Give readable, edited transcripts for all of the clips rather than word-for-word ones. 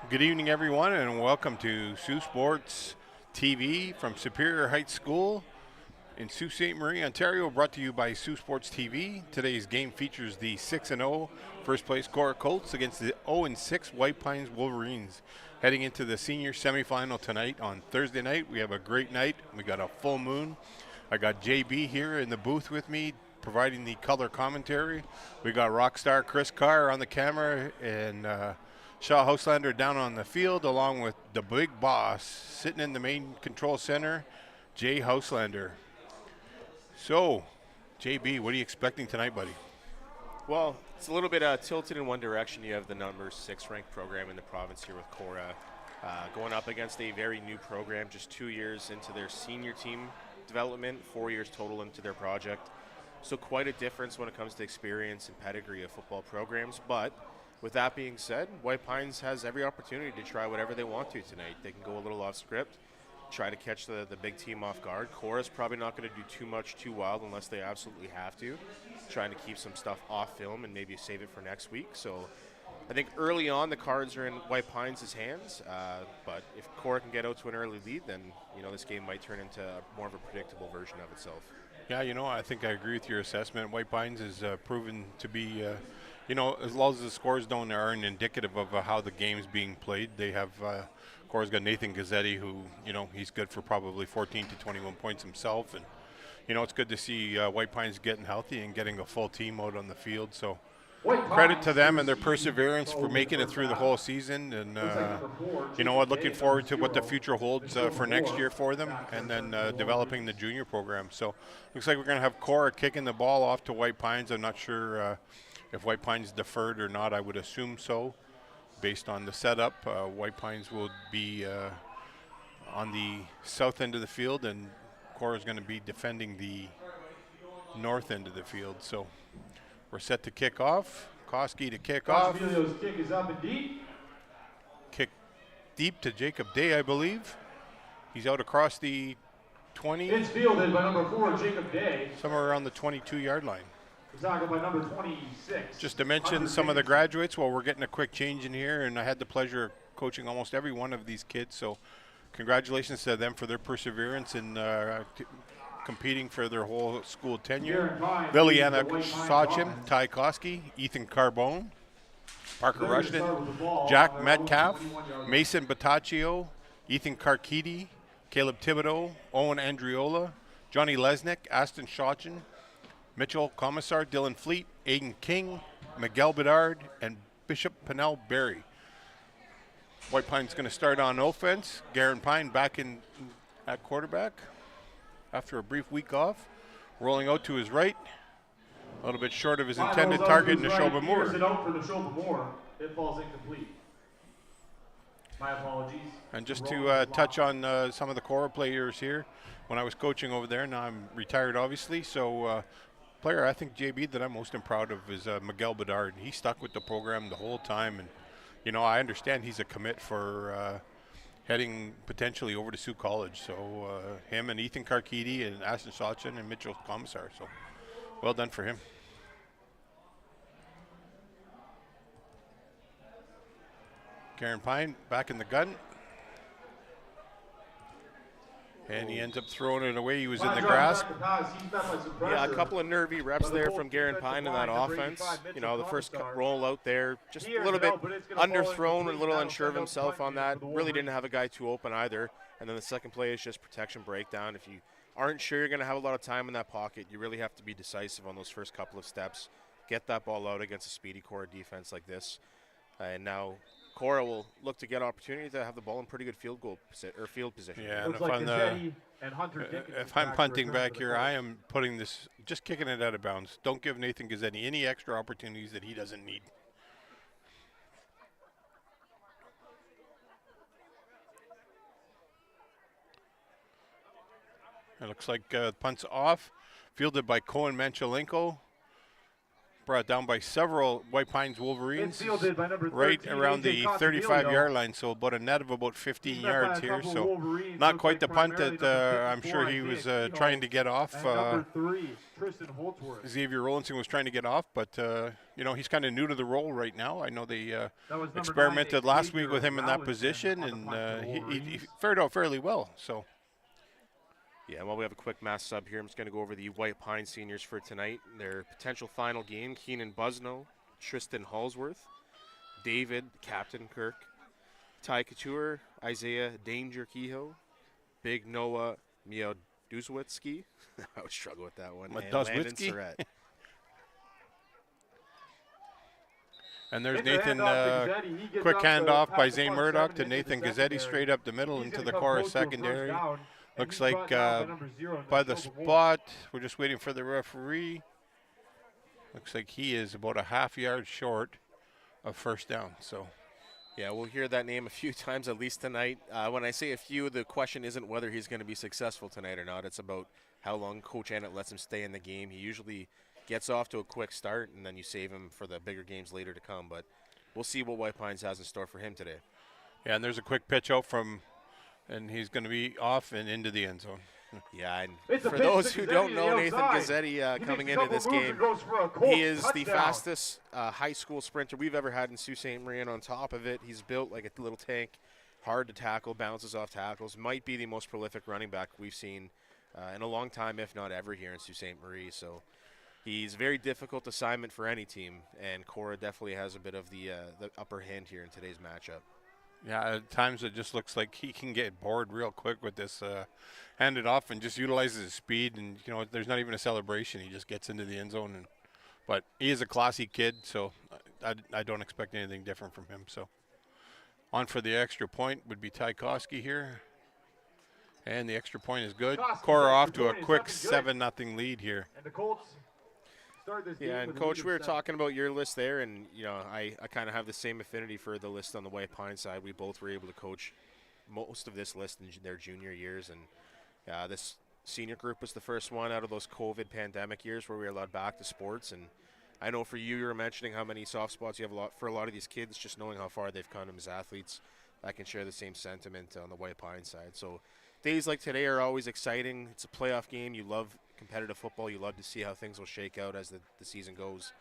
Good evening, everyone, and welcome to Saultsports TV from Superior Heights School in Sault Ste. Marie, Ontario, brought to you by Saultsports TV. Today's game features the 6-0 first place Korah Colts against the 0-6 White Pines Wolverines. Heading into the senior semifinal tonight on Thursday night. We have a great night. We got a full moon. I got JB here in the booth with me providing the color commentary. We got rock star Chris Carr on the camera and Shaw Houselander down on the field, along with the big boss sitting in the main control center, Jay Houselander. So, JB, what are you expecting tonight, buddy? Well, it's a little bit tilted in one direction. You have the number 6 ranked program in the province here with Korah going up against a very new program, just 2 years into their senior team development, 4 years total into their project. So quite a difference when it comes to experience and pedigree of football programs. But with that being said, White Pines has every opportunity to try whatever they want to tonight. They can go a little off script, try to catch the big team off guard. Korah's probably not going to do too much too wild unless they absolutely have to, trying to keep some stuff off film and maybe save it for next week. So I think early on the cards are in White Pines' hands, but if Korah can get out to an early lead, then this game might turn into more of a predictable version of itself. Yeah, I think I agree with your assessment. White Pines is proven to be, as long as the scores aren't indicative of how the game's being played. They have, Korah's got Nathan Gazzetti, who, he's good for probably 14 to 21 points himself. And, it's good to see White Pines getting healthy and getting a full team out on the field. So credit to them and their perseverance for making it through the whole season. And, looking forward to what the future holds for next year for them, and then developing the junior program. So looks like we're going to have Korah kicking the ball off to White Pines. I'm not sure if White Pines deferred or not. I would assume so based on the setup. White Pines will be on the south end of the field, and Korah is going to be defending the north end of the field. So we're set to kick off. Koski to kick off. Kick is up and deep. Kick deep to Jacob Day, I believe. He's out across the 20. It's fielded by number 4, Jacob Day. Somewhere around the 22-yard line. Tackled by number 26. Just to mention some of the graduates, we're getting a quick change in here, and I had the pleasure of coaching almost every one of these kids. So congratulations to them for their perseverance in competing for their whole school tenure. Liliana Sachin, Ty Koski, Ethan Carbone, Parker Rushton, Jack Metcalf, Mason Bataccio, Ethan Karkidi, Caleb Thibodeau, Owen Andriola, Johnny Lesnick, Aston Shochin, Mitchell Commissar, Dylan Fleet, Aiden King, Miguel Bedard, and Bishop Pennell Berry. White Pine's going to start on offense. Garen Pine back in at quarterback after a brief week off. Rolling out to his right. A little bit short of his intended target, Neshoba Moore. It out for Neshoba Moore. It falls incomplete. My apologies. And just to touch on some of the Korah players here, when I was coaching over there, now I'm retired obviously, so player I think, JB, that I'm most proud of is Miguel Bedard. He stuck with the program the whole time, and I understand he's a commit for heading potentially over to Sioux College. So him and Ethan Karkidi and Aston Sachin and Mitchell Commissar. So well done for him. Karen Pine back in the gun. And he ends up throwing it away. He was in the grasp. Yeah, a couple of nervy reps there from Garen Pine in that offense. The first roll out there, just a little bit underthrown, a little unsure of himself on that. Really didn't have a guy too open either. And then the second play is just protection breakdown. If you aren't sure you're going to have a lot of time in that pocket, you really have to be decisive on those first couple of steps. Get that ball out against a speedy Korah defense like this. And now Korah will look to get opportunity to have the ball in pretty good field position. Yeah, and if I'm punting back here, I am putting this, just kicking it out of bounds. Don't give Nathan Gazzetti any extra opportunities that he doesn't need. It looks like punt's off, fielded by Cohen Manchelenko. brought down by several White Pines It's Wolverines fielded by number right 13, around AJ the Costanillo. 35-yard line, so about a net of about 15 He's met by yards a here. couple So Wolverines, not looks quite like the punt primarily that number I'm 54, sure he was Isaiah trying to Kehoe, get off. and number 3, Tristan Holtzworth. Xavier Rollinson was trying to get off, but he's kind of new to the role right now. I know they That was number experimented 9, last week Xavier with him in that Rollinson position, on the and punt for the he Wolverines. fared out fairly well. So Yeah, while we have a quick mass sub here, I'm just going to go over the White Pine seniors for tonight. Their potential final game: Keenan Busno, Tristan Hallsworth, David Captain Kirk, Ty Couture, Isaiah Danger Kehoe, Big Noah Mioduzwitsky. I would struggle with that one. And Landon Mioduzwitsky? Surratt. and there's It's a Nathan. handoff to Gazzetti. He gets Quick up to handoff by pass the Zane punt Murdoch 7 to into the Nathan Gazzetti secondary. straight up the middle He's into gonna the come Korah close to a first secondary. down, and Looks he's like brought down by number 0, by the Neshoba Moore. spot, we're just waiting for the referee. Looks like he is about a half yard short of first down. So Yeah, we'll hear that name a few times at least tonight. When I say a few, the question isn't whether he's going to be successful tonight or not. It's about how long Coach Annett lets him stay in the game. He usually gets off to a quick start, and then you save him for the bigger games later to come. But we'll see what White Pines has in store for him today. yeah, and there's a quick pitch out and he's going to be off and into the end zone. Yeah, and It's a for pitch those to who Gazzetti don't to know the Nathan outside. Gazzetti He coming makes a into this couple moves game, and goes for a Colts he is the touchdown. fastest high school sprinter we've ever had in Sault Ste. Marie, and on top of it, he's built like a little tank, hard to tackle, bounces off tackles, might be the most prolific running back we've seen in a long time, if not ever, here in Sault Ste. Marie. So he's a very difficult assignment for any team, and Korah definitely has a bit of the upper hand here in today's matchup. Yeah, at times it just looks like he can get bored real quick with this hand it off and just utilizes his speed. And, there's not even a celebration. He just gets into the end zone. But he is a classy kid, so I don't expect anything different from him. So on for the extra point would be Ty Koski here. And the extra point is good. Koski's Korah off extra to a point is quick nothing good. 7-0 lead here. And the Colts start this game Yeah, and with a Coach, lead we were of 7. talking about your list there, and I kind of have the same affinity for the list on the White Pine side. We both were able to coach most of this list in their junior years, and this senior group was the first one out of those COVID pandemic years where we were allowed back to sports. And I know for you were mentioning how many soft spots you have for a lot of these kids, just knowing how far they've come as athletes. I can share the same sentiment on the White Pine side. So days like today are always exciting. It's a playoff game. You love competitive football. You love to see how things will shake out as the season goes.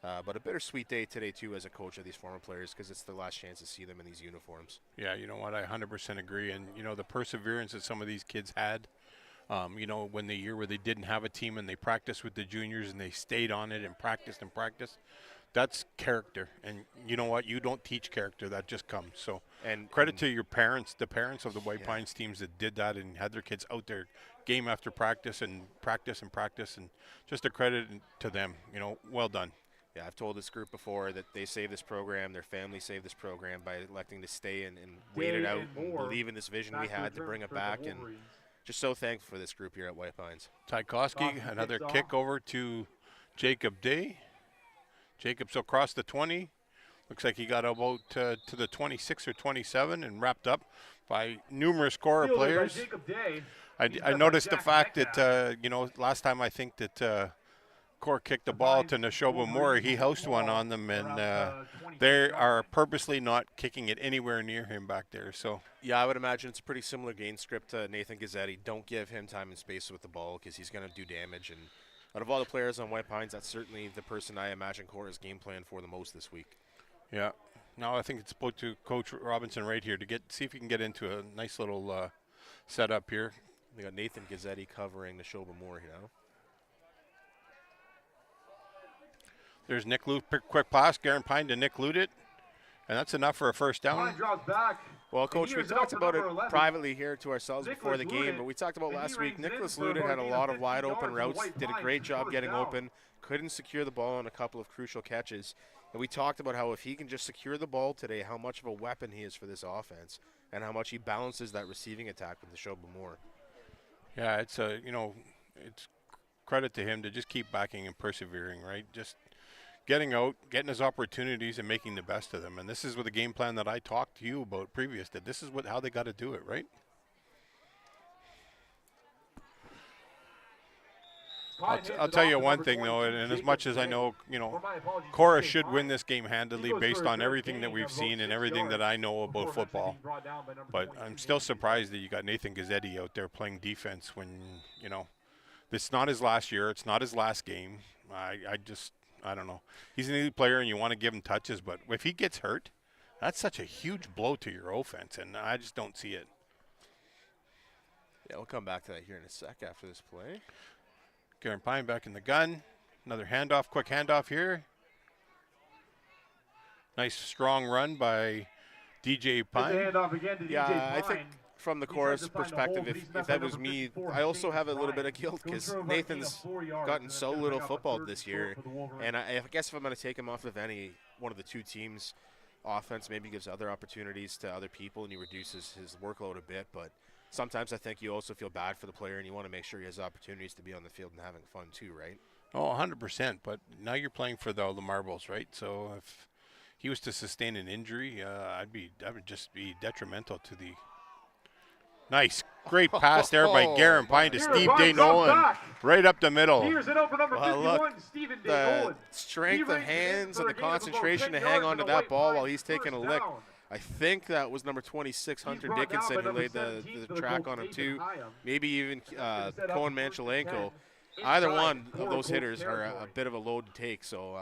But a bittersweet day today, too, as a coach of these former players, because it's the last chance to see them in these uniforms. Yeah, you know what? I 100% agree. And, the perseverance that some of these kids had, when the year where they didn't have a team and they practiced with the juniors and they stayed on it and practiced, that's character. And you know what? You don't teach character. That just comes. So And credit to your parents, the parents of the White Pines teams that did that and had their kids out there game after practice and practice. And just a credit to them. Well done. Yeah, I've told this group before that they saved this program, their family saved this program by electing to stay and wait it out and believe in this vision we had to bring it back. And just so thankful for this group here at White Pines. Ty Koski, another kick over to Jacob Day. Jacob's across the 20. Looks like he got about to the 26 or 27 and wrapped up by numerous Korah players. I noticed the fact that, last time I think that Korah kicked the ball to Neshoba Moore, he housed one on them, and they are purposely not kicking it anywhere near him back there. So yeah, I would imagine it's a pretty similar game script to Nathan Gazzetti. Don't give him time and space with the ball because he's going to do damage. And out of all the players on White Pines, that's certainly the person I imagine Korah's game plan for the most this week. Yeah. Now I think it's spoke to Coach Robinson right here to see if he can get into a nice little setup here. They got Nathan Gazzetti covering Neshoba Moore here now. There's Nick Lute, quick pass, Garen Pine to Nick Lute, and that's enough for a first down. Well, Coach, we talked about it privately here to ourselves before the game, but we talked about last week. Nicholas Lute had a lot of wide open routes, did a great job getting open, couldn't secure the ball on a couple of crucial catches. And we talked about how if he can just secure the ball today, how much of a weapon he is for this offense and how much he balances that receiving attack with Neshoba Moore. Yeah, it's it's credit to him to just keep backing and persevering, right? Just getting out, getting his opportunities, and making the best of them. And this is with the game plan that I talked to you about previous. That this is how they got to do it, right? I'll tell you one thing, though, and as much as I know, Korah should win this game handily based on everything that we've seen and everything that I know about football. But I'm still surprised that you got Nathan Gazzetti out there playing defense when, it's not his last year. It's not his last game. I don't know. He's an elite player, and you want to give him touches, but if he gets hurt, that's such a huge blow to your offense, and I just don't see it. Yeah, we'll come back to that here in a sec after this play. Garen Pine back in the gun. Another handoff, quick handoff here. Nice strong run by DJ Pine. Handoff again to DJ Pine. I think from the Korah's perspective, if that was me, I also have a little bit of guilt because Nathan's gotten so little football this year. And I guess if I'm going to take him off of any one of the two teams' offense, maybe gives other opportunities to other people and he reduces his workload a bit. But sometimes I think you also feel bad for the player and you want to make sure he has opportunities to be on the field and having fun too, right? Oh, 100%. But now you're playing for the marbles, right? So if he was to sustain an injury, that would just be detrimental to the. Nice, great pass there by Garen Pine to Steve Day-Nolan, right up the middle. Here's it over number 51, Stephen Day-Nolan. The strength of hands and the concentration to hang on to that ball while he's taking a lick. I think that was number 26, Hunter Dickinson, who laid the track on him too. Maybe even Cohen Manchelenko. Either one of those hitters are a bit of a load to take. So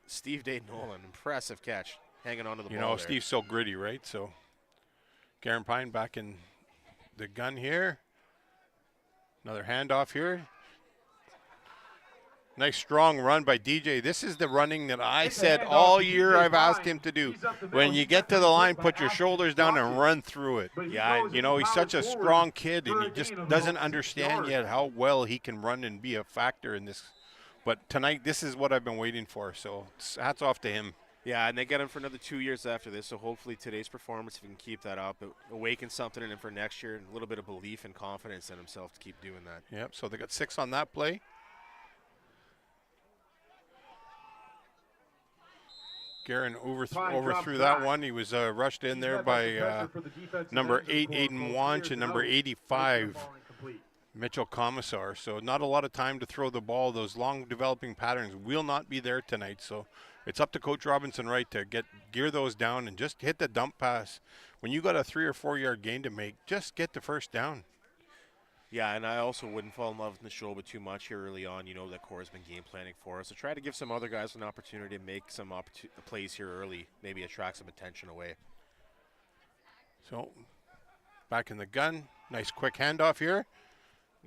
Steve Day-Nolan, impressive catch, hanging on to the ball there. Steve's so gritty, right? So Garen Pine back in the gun here. Another handoff here. Nice strong run by DJ. This is the running that I said all year I've asked him to do. When you get to the line, put your shoulders down and run through it. Yeah, he's such a strong kid and he just doesn't understand yet how well he can run and be a factor in this. But tonight, this is what I've been waiting for. So hats off to him. Yeah, and they get him for another 2 years after this, so hopefully today's performance, if he can keep that up, it awakens something in him for next year and a little bit of belief and confidence in himself to keep doing that. Yep, so they got 6 on that play. Garen overthrew that one. He was rushed in there by number 8, Aiden Wanch, and number 85, Mitchell Commissar. So not a lot of time to throw the ball. Those long developing patterns will not be there tonight. So it's up to Coach Robinson Wright to gear those down and just hit the dump pass. When you got a 3 or 4 yard gain to make, just get the first down. Yeah, and I also wouldn't fall in love with Neshoba too much here early on. You know that Korah's been game planning for us. So try to give some other guys an opportunity to make some plays here early, maybe attract some attention away. So back in the gun. Nice quick handoff here.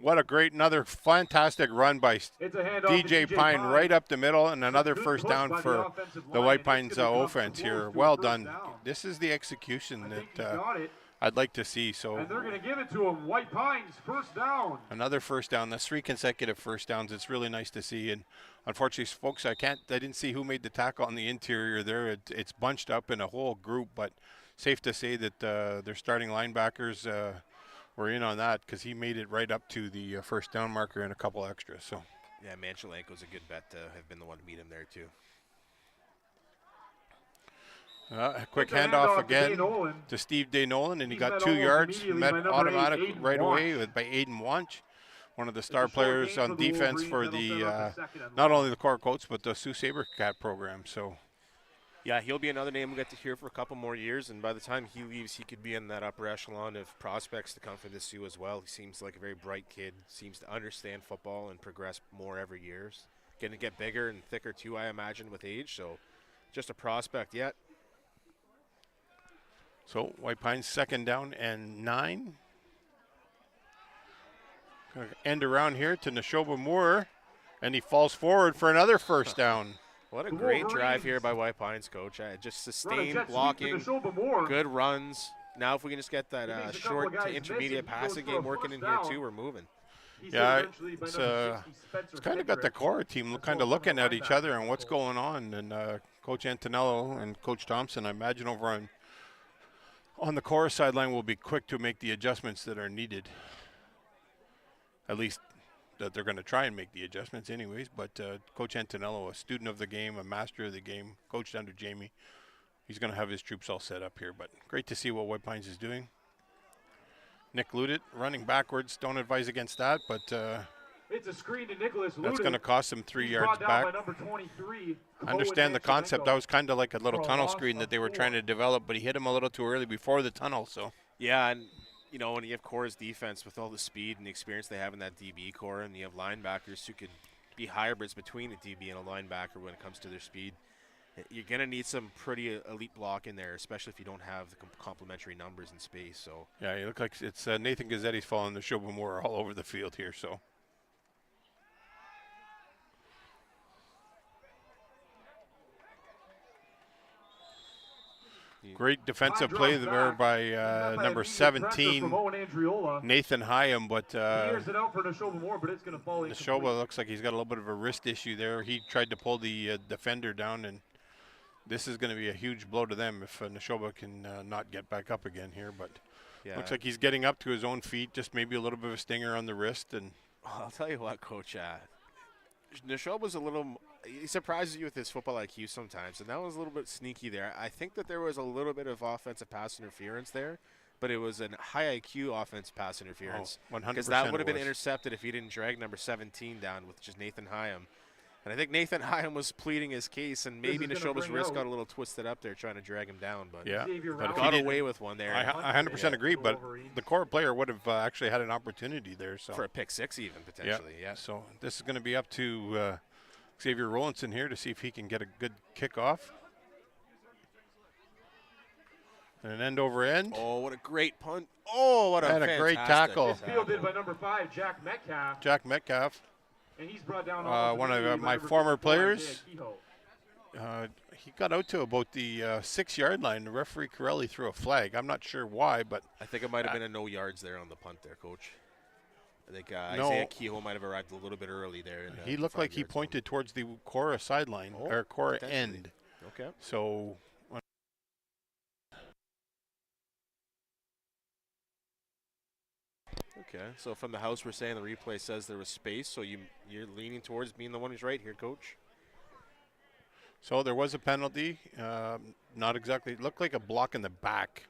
What a great, another fantastic run by DJ Pine right up the middle, and another first down for the White Pines offense here. Well done. This is the execution that I'd like to see. So and they're going to give it to him. White Pines, first down. Another first down. That's 3 consecutive first downs. It's really nice to see. And unfortunately, folks, I didn't see who made the tackle on the interior there. It's bunched up in a whole group, but safe to say that their starting linebackers were in on that because he made it right up to the first down marker and a couple extras. So yeah, Manchelenko's a good bet to have been the one to meet him there too. A quick handoff again to Steve Day-Nolan, and he got 2 yards, met automatic right away by Aiden Wanch, one of the star players on defense for the not only the Korah Colts but the Sioux Sabercat program. So yeah, he'll be another name we'll get to hear for a couple more years, and by the time he leaves, he could be in that upper echelon of prospects to come for the Sioux as well. He seems like a very bright kid, seems to understand football and progress more every year. Going to get bigger and thicker too, I imagine, with age, so just a prospect yet. So White Pines 2nd down and 9. Gonna end around here to Neshoba Moore, and he falls forward for another first down. What a great drive here by White Pines, Coach. Just sustained blocking, good runs. Now if we can just get that short to intermediate passing game working in here too, we're moving. Yeah, it's kind of got the Korah team kind of looking at each other and what's going on. And Coach Antonello and Coach Thompson, I imagine over on the Korah sideline will be quick to make the adjustments that are needed. At least that they're going to try and make the adjustments anyways. But Coach Antonello, a student of the game, a master of the game, coached under Jamie, he's going to have his troops all set up here. But great to see what White Pines is doing. Nick Ludit running backwards. Don't advise against that, but It's a screen to Nicholas Luda. That's going to cost him 3 He's yards brought down back. by number 23. I understand the concept. That was kind of like a little For a tunnel loss screen that of they were 4. trying to develop, but he hit him a little too early before the tunnel. So Yeah, and you know, when you have Korah's defense with all the speed and the experience they have in that DB core, and you have linebackers who could be hybrids between a DB and a linebacker when it comes to their speed, you're going to need some pretty elite block in there, especially if you don't have the complementary numbers in space. So yeah, it looks like it's Nathan Gazzetti's falling the Shobamura all over the field here. So great defensive play there by number 17, Nathan Hyam, but Neshoba looks like he's got a little bit of a wrist issue there. He tried to pull the defender down, and this is going to be a huge blow to them if Neshoba can not get back up again here. But yeah, looks like he's getting up to his own feet, just maybe a little bit of a stinger on the wrist. And I'll tell you what, Coach, Neshoba's a little – he surprises you with his football IQ sometimes, and that was a little bit sneaky there. I think that there was a little bit of offensive pass interference there, but it was a high IQ offensive pass interference. 100%. Because that would have been intercepted if he didn't drag number 17 down with just Nathan Hyam. And I think Nathan Hyam was pleading his case, and maybe Neshoba's wrist got a little twisted up there trying to drag him down. But yeah, but got away with one there. I 100% agree, but the Korah player would have actually had an opportunity there. So for a pick six even, potentially, yeah. So this is going to be up to Xavier Rowlandson here to see if he can get a good kickoff. And an end over end. Oh, what a great punt. Oh, what a great tackle. It's fielded by number 5, Jack Metcalf. Jack Metcalf. And he's brought down one of my former players. He got out to about the 6-yard line. The referee Corelli threw a flag. I'm not sure why, but I think it might have been a no yards there on the punt there, Coach. I think Isaiah Kehoe might have arrived a little bit early there. He looked like he pointed towards the Korah sideline or Korah end. Okay. So. Okay, so from the house we're saying the replay says there was space, so you're leaning towards being the one who's right here, Coach. So there was a penalty, not exactly, it looked like a block in the back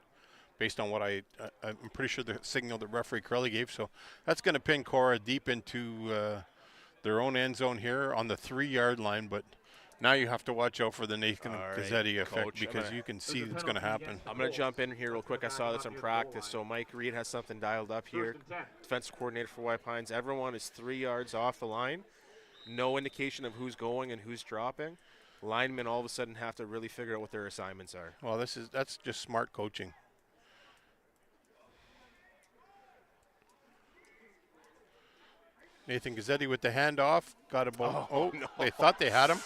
based on what I'm pretty sure the signal that referee Corelli gave. So that's going to pin Korah deep into their own end zone here on the 3-yard line, but now you have to watch out for the Nathan Gazzetti effect, Coach, because you can see it's going to happen. I'm going to jump in here real quick. I saw this in practice. So Mike Reed has something dialed up here. Defensive coordinator for White Pines. Everyone is 3 yards off the line. No indication of who's going and who's dropping. Linemen all of a sudden have to really figure out what their assignments are. Well, that's just smart coaching. Nathan Gazzetti with the handoff. Got a ball. Oh, no. They thought they had him.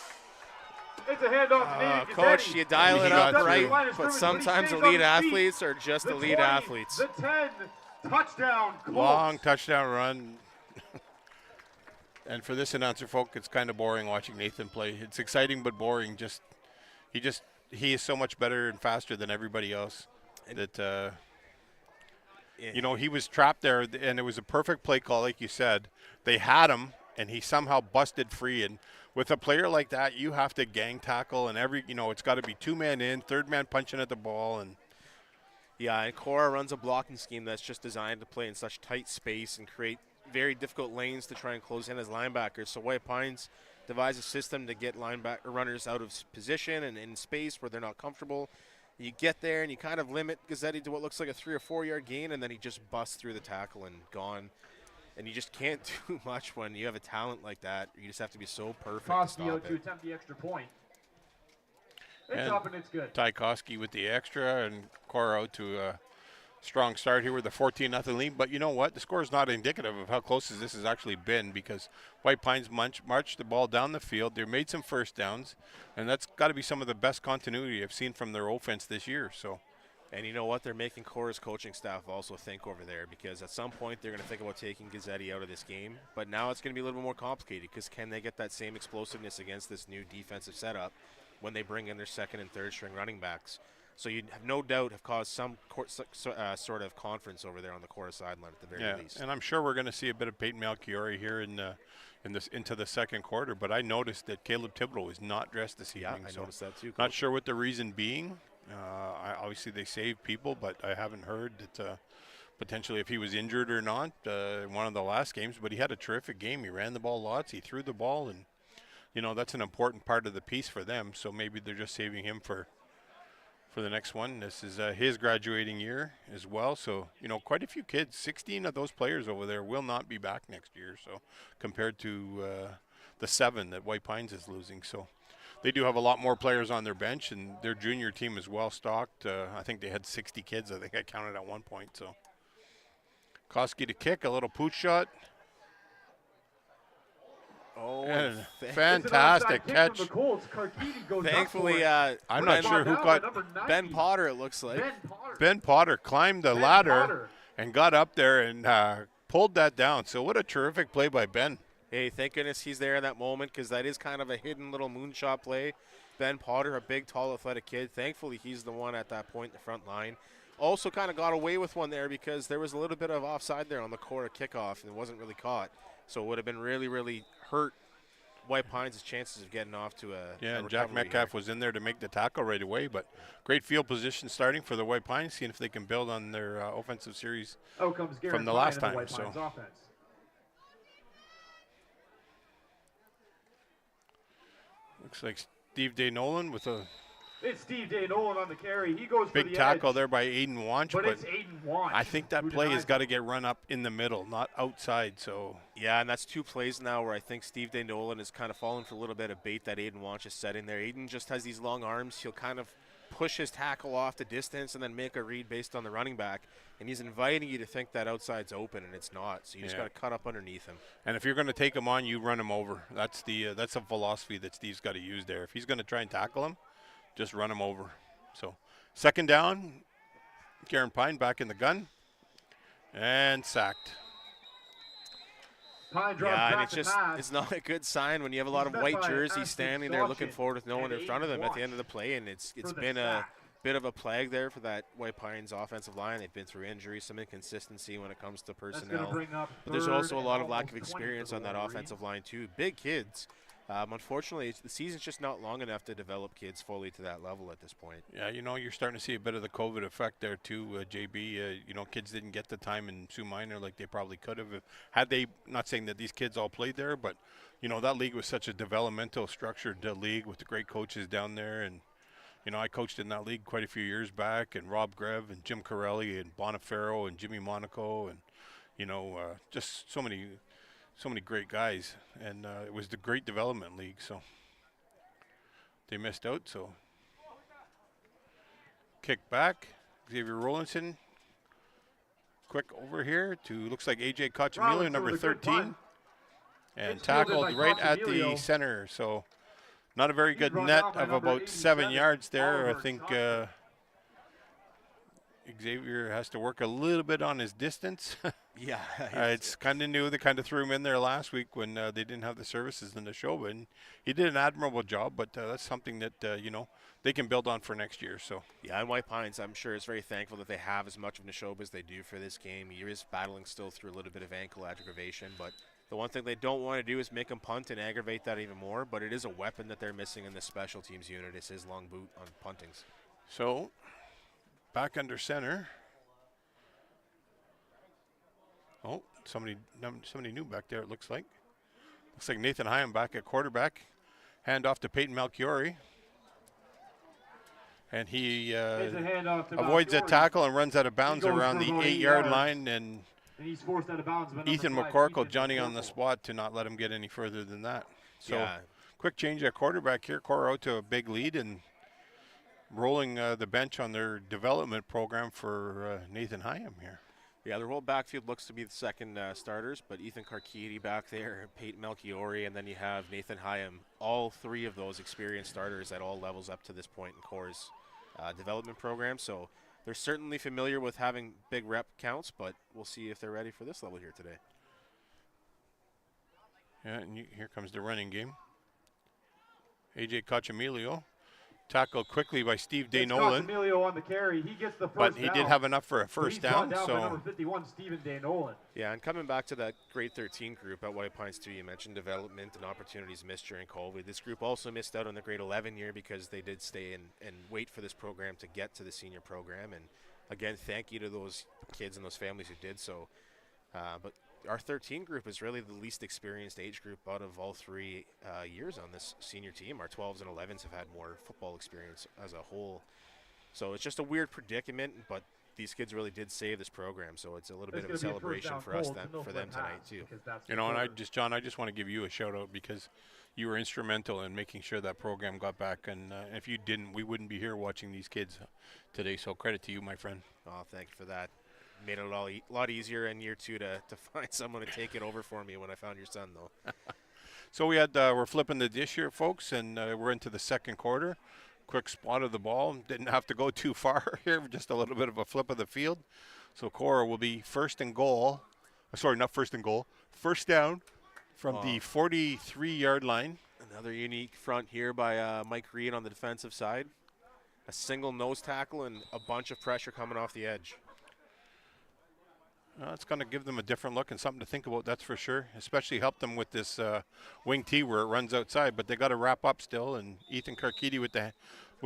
It's a handoff to Nathan Gazzetti. Coach, you dial it up right, but sometimes elite athletes are just elite athletes. The 10, touchdown, Colts. Long touchdown run. And for this announcer folk, it's kind of boring watching Nathan play. It's exciting but boring. He is so much better and faster than everybody else. That you know, he was trapped there, and it was a perfect play call, like you said. They had him, and he somehow busted free. And with a player like that, you have to gang tackle, and it's got to be 2-man in, 3rd man punching at the ball, and. Yeah, and Korah runs a blocking scheme that's just designed to play in such tight space and create very difficult lanes to try and close in as linebackers. So White Pines devised a system to get runners out of position and in space where they're not comfortable. You get there and you kind of limit Gazzetti to what looks like a 3 or 4 yard gain, and then he just busts through the tackle and gone. And you just can't do much when you have a talent like that. You just have to be so perfect to stop it. To attempt the extra point. It's up and it's good. Ty Koski with the extra, and Korah out to a strong start here with a 14-0 lead. But you know what? The score is not indicative of how close this has actually been, because White Pines marched the ball down the field. They made some first downs, and that's got to be some of the best continuity I've seen from their offense this year. So. And you know what? They're making Korah's coaching staff also think over there, because at some point they're going to think about taking Gazzetti out of this game. But now it's going to be a little bit more complicated, because can they get that same explosiveness against this new defensive setup when they bring in their 2nd and 3rd string running backs? So you have no doubt have caused some sort of conference over there on the Korah sideline at the very least. And I'm sure we're going to see a bit of Peyton Malchiori here into the second quarter. But I noticed that Caleb Thibodeau is not dressed this evening. Yeah, I noticed that too. Not sure what the reason being. Obviously they save people, but I haven't heard that potentially if he was injured or not in one of the last games, but he had a terrific game. He ran the ball lots. He threw the ball, and that's an important part of the piece for them. So maybe they're just saving him for the next one. This is his graduating year as well. So, quite a few kids, 16 of those players over there will not be back next year. So compared to the 7 that White Pines is losing. So they do have a lot more players on their bench, and their junior team is well stocked. I think they had 60 kids. I think I counted at one point. So Koski to kick, a little pooch shot. Oh, and fantastic catch. Thankfully, I'm not sure who got Ben Potter, it looks like. Ben Potter climbed the ladder and got up there and pulled that down. So what a terrific play by Ben. Hey, thank goodness he's there in that moment, because that is kind of a hidden little moonshot play. Ben Potter, a big, tall, athletic kid. Thankfully, he's the one at that point in the front line. Also kind of got away with one there because there was a little bit of offside there on the Korah kickoff, and it wasn't really caught. So it would have been really, really hurt White Pines' chances of getting off to a and Jack Metcalf was in there to make the tackle right away. But great field position starting for the White Pines, seeing if they can build on their offensive series from the last time. So looks like Steve Day-Nolan with a It's Steve Day-Nolan on the carry. He goes big for the tackle edge, there by Aiden Wanch. but it's Aiden Wanch. I think that who play denies has got to get run up in the middle, not outside. So yeah, and that's 2 plays now where I think Steve Day-Nolan is kind of falling for a little bit of bait that Aiden Wanch is setting there. Aiden just has these long arms. He'll kind of push his tackle off the distance and then make a read based on the running back. And he's inviting you to think that outside's open, and it's not. So you just got to cut up underneath him. And if you're going to take him on, you run him over. That's a philosophy that Steve's got to use there. If he's going to try and tackle him, just run him over. So second down, Karen Pine back in the gun, and sacked. Pine drops Yeah, and back it's not a good sign when you have a lot of white jerseys standing there looking forward with no one in front of them at the end of the play, and it's been a bit of a plague there for that White Pines offensive line. They've been through injuries, some inconsistency when it comes to personnel. But there's also a lot of lack of experience on that offensive line too. Big kids. Unfortunately, the season's just not long enough to develop kids fully to that level at this point. Yeah, you're starting to see a bit of the COVID effect there too, JB. Kids didn't get the time in Sioux Minor like they probably could have. Had they, not saying that these kids all played there, but, that league was such a developmental structured league with the great coaches down there. And, I coached in that league quite a few years back, and Rob Grev and Jim Corelli and Bonifero and Jimmy Monaco and, just so many great guys, and it was the great development league, so they missed out. So kick back, Xavier Rollinson, quick over here to, looks like AJ Cochamilio, number 13, and tackled right at the center. So not a very good net of about 7 yards there. I think Xavier has to work a little bit on his distance. Yeah. It's kind of new. They kind of threw him in there last week when they didn't have the services in the show, but he did an admirable job. But that's something that, they can build on for next year. So yeah, and White Pines, I'm sure, is very thankful that they have as much of Neshoba as they do for this game. He is battling still through a little bit of ankle aggravation, but the one thing they don't want to do is make him punt and aggravate that even more. But it is a weapon that they're missing in the special teams unit. It's his long boot on puntings. So back under center. Oh, somebody new back there, it looks like. Looks like Nathan Hyam back at quarterback. Hand off to Peyton Malchiori. And he avoids a tackle and runs out of bounds around the 8-yard line. And he's forced out of bounds. Ethan McCorkle, Johnny on the spot to not let him get any further than that. So quick change at quarterback here. Korah out to a big lead and rolling the bench on their development program for Nathan Hyam here. Yeah, their whole backfield looks to be the second starters, but Ethan Carchidi back there, Peyton Melchiori, and then you have Nathan Hyam. All 3 of those experienced starters at all levels up to this point in Korah's development program. So they're certainly familiar with having big rep counts, but we'll see if they're ready for this level here today. Yeah, and here comes the running game. AJ Cochamilio. Tackled quickly by Steve Day-Nolan. On the carry. He gets the first but he did have enough for a first down. So number 51, Stephen Day-Nolan. Yeah, and coming back to that grade 13 group at White Pines too, you mentioned development and opportunities missed during COVID. This group also missed out on the grade 11 year because they did stay and wait for this program to get to the senior program. And again, thank you to those kids and those families who did so. But our 13 group is really the least experienced age group out of all 3 years on this senior team. Our 12s and 11s have had more football experience as a whole. So it's just a weird predicament, but these kids really did save this program. So it's a little bit of a celebration for us, for them tonight too. You know, and John, I just want to give you a shout out because you were instrumental in making sure that program got back. And if you didn't, we wouldn't be here watching these kids today. So credit to you, my friend. Oh, thank you for that. Made it a lot easier in year 2 to find someone to take it over for me when I found your son, though. So we're flipping the dish here, folks, and we're into the second quarter. Quick spot of the ball. Didn't have to go too far here, just a little bit of a flip of the field. So Korah will be first and goal. Sorry, not first and goal. First down from the 43-yard line. Another unique front here by Mike Reed on the defensive side. A single nose tackle and a bunch of pressure coming off the edge. It's going to give them a different look and something to think about, that's for sure. Especially help them with this wing T where it runs outside, but they got to wrap up still. And Ethan Karkidi with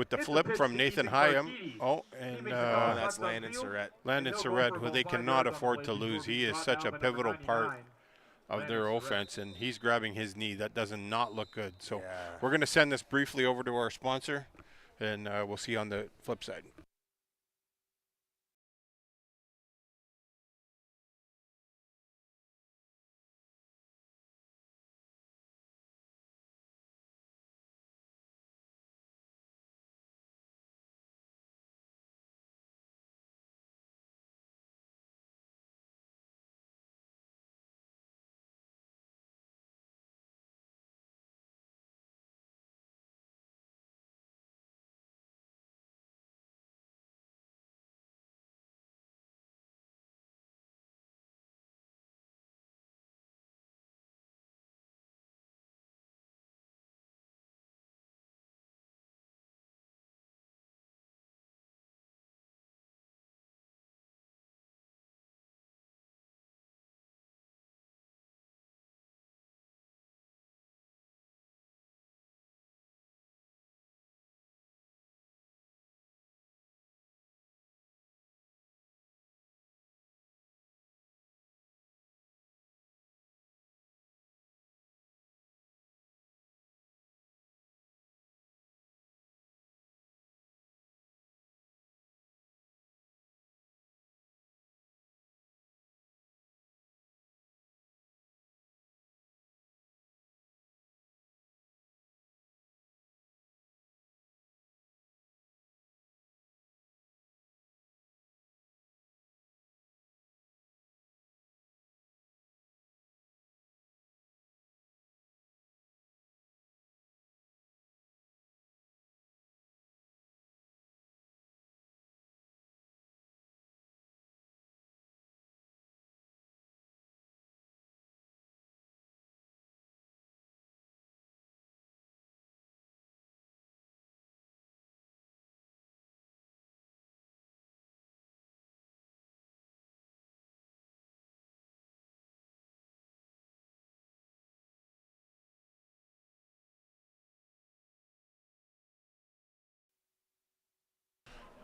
the flip from Nathan Hyam. Oh, and that's Landon Surratt. Landon Surratt, who they cannot afford to lose. He is such a pivotal part of their offense, and he's grabbing his knee. That does not look good. So we're going to send this briefly over to our sponsor, and we'll see you on the flip side.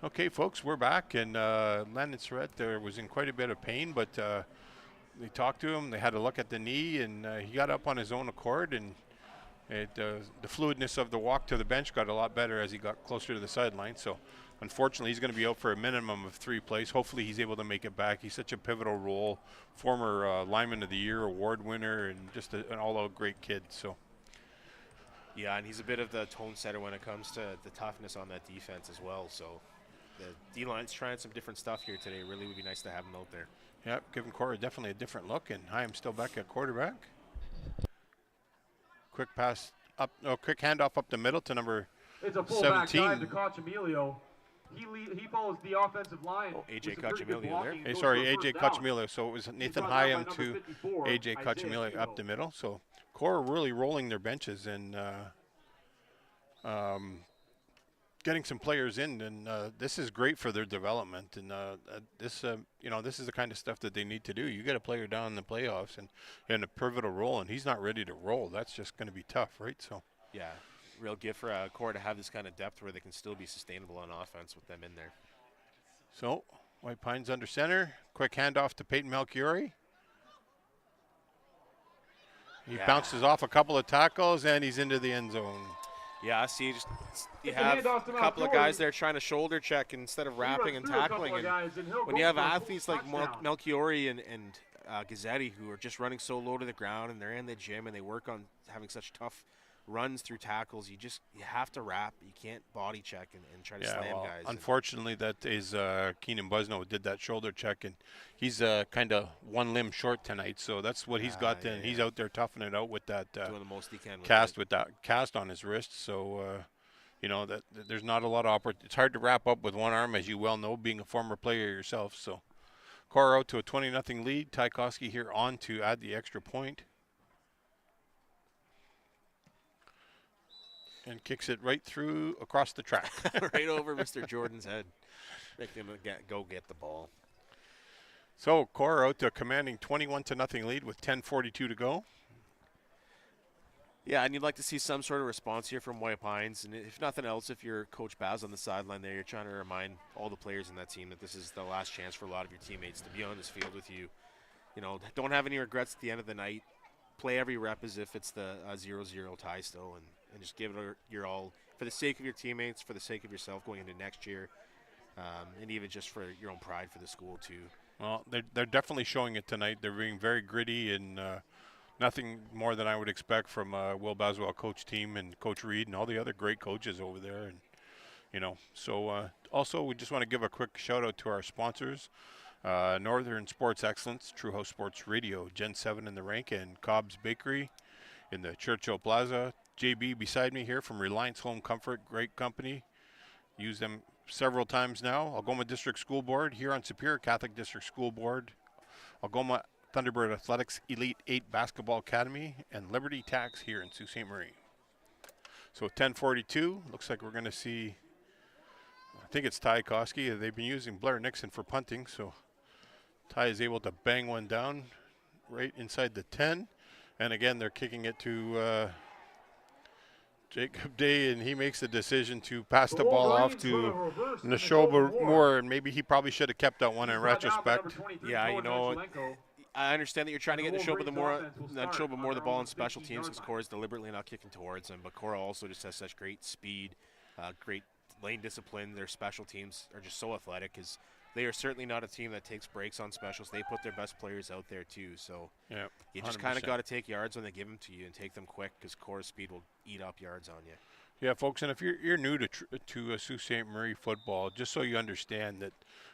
Okay, folks, we're back, and Landon Surratt there was in quite a bit of pain, but they talked to him. They had a look at the knee, and he got up on his own accord, and the fluidness of the walk to the bench got a lot better as he got closer to the sideline. So, unfortunately, he's going to be out for a minimum of 3 plays. Hopefully, he's able to make it back. He's such a pivotal role, former Lineman of the Year award winner, and just an all-out great kid. So. Yeah, and he's a bit of the tone setter when it comes to the toughness on that defense as well. So the D-line's trying some different stuff here today. Really would be nice to have him out there. Yeah, giving Korah definitely a different look, and Hyam still back at quarterback. Quick pass up, quick handoff up the middle to number 17. It's a fullback dive to Cochamilio. He follows the offensive line. Oh, AJ Cochamilio there. Hey, sorry, AJ Cochamilio. So it was Nathan Hyam to AJ Cochamilio up the middle. So Korah really rolling their benches and getting some players in, and this is great for their development. And this is the kind of stuff that they need to do. You get a player down in the playoffs and in a pivotal role, and he's not ready to roll. That's just going to be tough, right? So. Yeah, real gift for Korah to have this kind of depth where they can still be sustainable on offense with them in there. So White Pines under center. Quick handoff to Peyton Melchiori. He bounces off a couple of tackles, and he's into the end zone. Yeah, see, you It's a have handoff to a couple of Malchiori. guys there trying to shoulder check instead of He wrapping runs and through a couple tackling. of And guys, and he'll when go you have for a athletes like touchdown. Melchiori and Gazzetti who are just running so low to the ground, and they're in the gym and they work on having such tough runs through tackles, you have to wrap. You can't body check and try to slam guys. Unfortunately, that is Keenan Busno did that shoulder check, and he's kind of one limb short tonight. So that's what he's got. Then he's out there toughing it out with that doing the most he can with that cast on his wrist. So you know that there's not a lot of it's hard to wrap up with one arm, as you well know, being a former player yourself. So Korah out to a 20-0 lead. Tykowski here on to add the extra point. And kicks it right through across the track. right over Mr. Jordan's head. Make him go get the ball. So Korah out to a commanding 21-0 lead with 10:42 to go. Yeah, and you'd like to see some sort of response here from White Pines. And if nothing else, if you're Coach Baz on the sideline there, you're trying to remind all the players in that team that this is the last chance for a lot of your teammates to be on this field with you. You know, don't have any regrets at the end of the night. Play every rep as if it's the 0-0 tie still, and just give it your all for the sake of your teammates, for the sake of yourself going into next year, and even just for your own pride for the school too. Well, they're definitely showing it tonight. They're being very gritty and nothing more than I would expect from Will Baswell coach team and Coach Reed and all the other great coaches over there. And you know, so also we just want to give a quick shout out to our sponsors. Northern Sports Excellence, True House Sports Radio, Gen 7 in the rank, and Cobb's Bakery in the Churchill Plaza. JB beside me here from Reliance Home Comfort, great company. Use them several times now. Algoma District School Board here on Superior Catholic District School Board. Algoma Thunderbird Athletics Elite 8 Basketball Academy, and Liberty Tax here in Sault Ste. Marie. So 10:42, looks like we're going to see, I think it's Ty Koski. They've been using Blair Nixon for punting, so Ty is able to bang one down right inside the 10. And again, they're kicking it to Jacob Day, and he makes the decision to pass the ball off to Neshoba Moore, and maybe he probably should have kept that one in retrospect. Yeah, you know, I understand that you're trying to get Neshoba Moore the ball in special teams because Korah's deliberately not kicking towards him, but Korah also just has such great speed, great lane discipline. Their special teams are just so athletic because they are certainly not a team that takes breaks on specials. They put their best players out there too. So yeah, you just kind of got to take yards when they give them to you and take them quick because Korah's speed will eat up yards on you. Yeah, folks, and if you're new to Sault Ste. Marie football, just so you understand that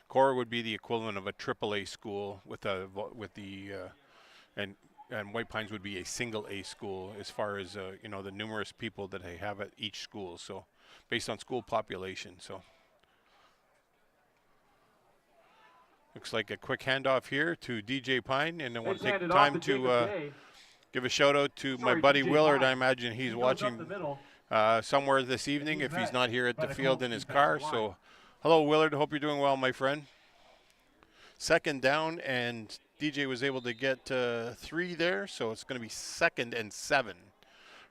Korah would be the equivalent of a AAA school and White Pines would be a single A school as far as you know, the numerous people that they have at each school. So based on school population. So looks like a quick handoff here to DJ Pine, and then we'll take time to give a shout out to my buddy Willard. I imagine he's watching somewhere this evening if he's not here at the field in his car. So hello, Willard. Hope you're doing well, my friend. Second down, and DJ was able to get 3 there, so it's going to be 2nd and 7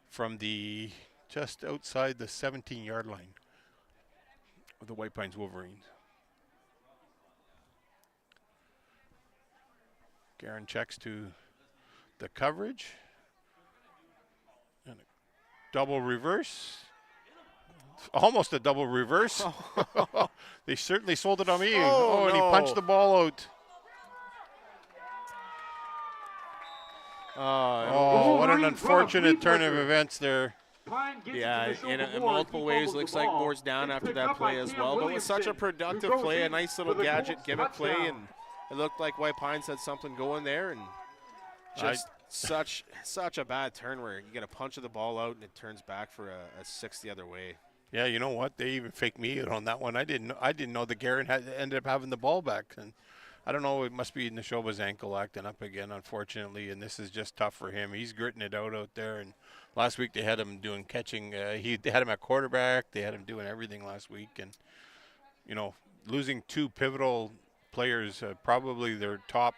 from the just outside the 17-yard line of the White Pines Wolverines. Guerin checks to the coverage. And a double reverse. Almost a double reverse. They certainly sold it on me. Oh, and he punched the ball out. What an unfortunate turn of events there. Yeah, in multiple ways, looks like Moore's down after that play as well. But it was such a productive play, a nice little gadget gimmick play, and it looked like White Pines had something going there, and just such a bad turn where you get a punch of the ball out and it turns back for a 6 the other way. Yeah, you know what? They even faked me out on that one. I didn't know that Guerin ended up having the ball back, and I don't know. It must be Neshoba's ankle acting up again, unfortunately, and this is just tough for him. He's gritting it out there, and last week they had him doing catching. They had him at quarterback. They had him doing everything last week, and you know, losing 2 pivotal players, probably their top,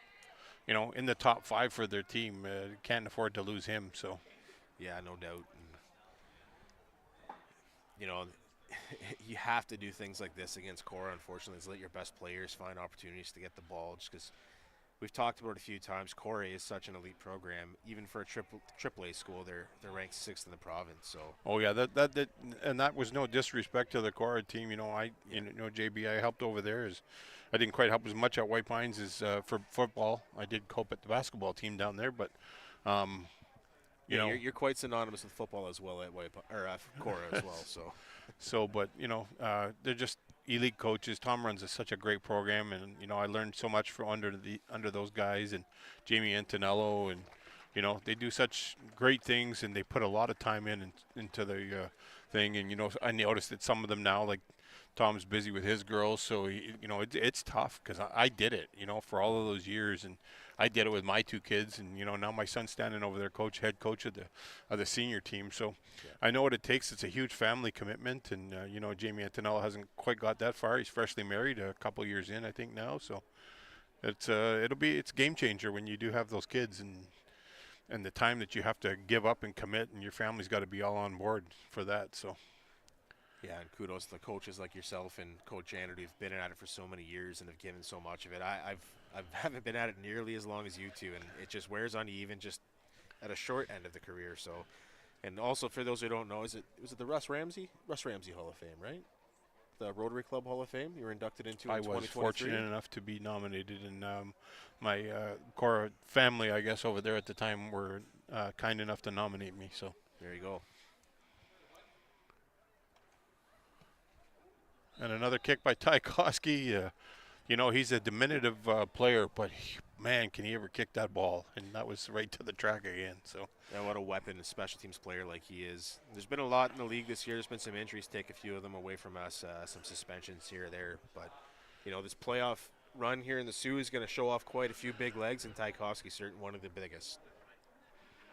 you know, in the top 5 for their team, can't afford to lose him. So, yeah, no doubt. And, you know, you have to do things like this against Korah, unfortunately, is let your best players find opportunities to get the ball, just because we've talked about it a few times. Korah is such an elite program. Even for a AAA school, they're ranked 6th in the province. So. Oh yeah, and that was no disrespect to the Korah team. JB, I helped over there. I didn't quite help as much at White Pines as for football. I did help at the basketball team down there, but you're quite synonymous with football as well at Korah as well. So. But they're just elite coaches. Tom runs such a great program, and I learned so much from under those guys, and Jamie Antonello, and they do such great things, and they put a lot of time into the thing. And I noticed that some of them now, like Tom's busy with his girls, so it's tough because I did it, for all of those years, and I did it with my 2 kids, and now my son's standing over there, head coach of the senior team. So yeah. I know what it takes. It's a huge family commitment, and Jamie Antonello hasn't quite got that far. He's freshly married, a couple years in, I think now. So it's a game changer when you do have those kids, and the time that you have to give up and commit, and your family's got to be all on board for that. So. Yeah, and kudos to the coaches like yourself and Coach Janet who've been at it for so many years and have given so much of it. I haven't been at it nearly as long as you two, and it just wears on you even just at a short end of the career. So, and also for those who don't know, was it the Russ Ramsey Hall of Fame, right? The Rotary Club Hall of Fame you were inducted into in 2023? I was fortunate enough to be nominated, and my Korah family, I guess, over there at the time were kind enough to nominate me. So there you go. And another kick by Ty Koski. He's a diminutive player, but man, can he ever kick that ball? And that was right to the track again. So. Yeah, what a weapon, a special teams player like he is. There's been a lot in the league this year. There's been some injuries, take a few of them away from us, some suspensions here or there. But, this playoff run here in the Sioux is going to show off quite a few big legs, and Ty Koski's certainly one of the biggest.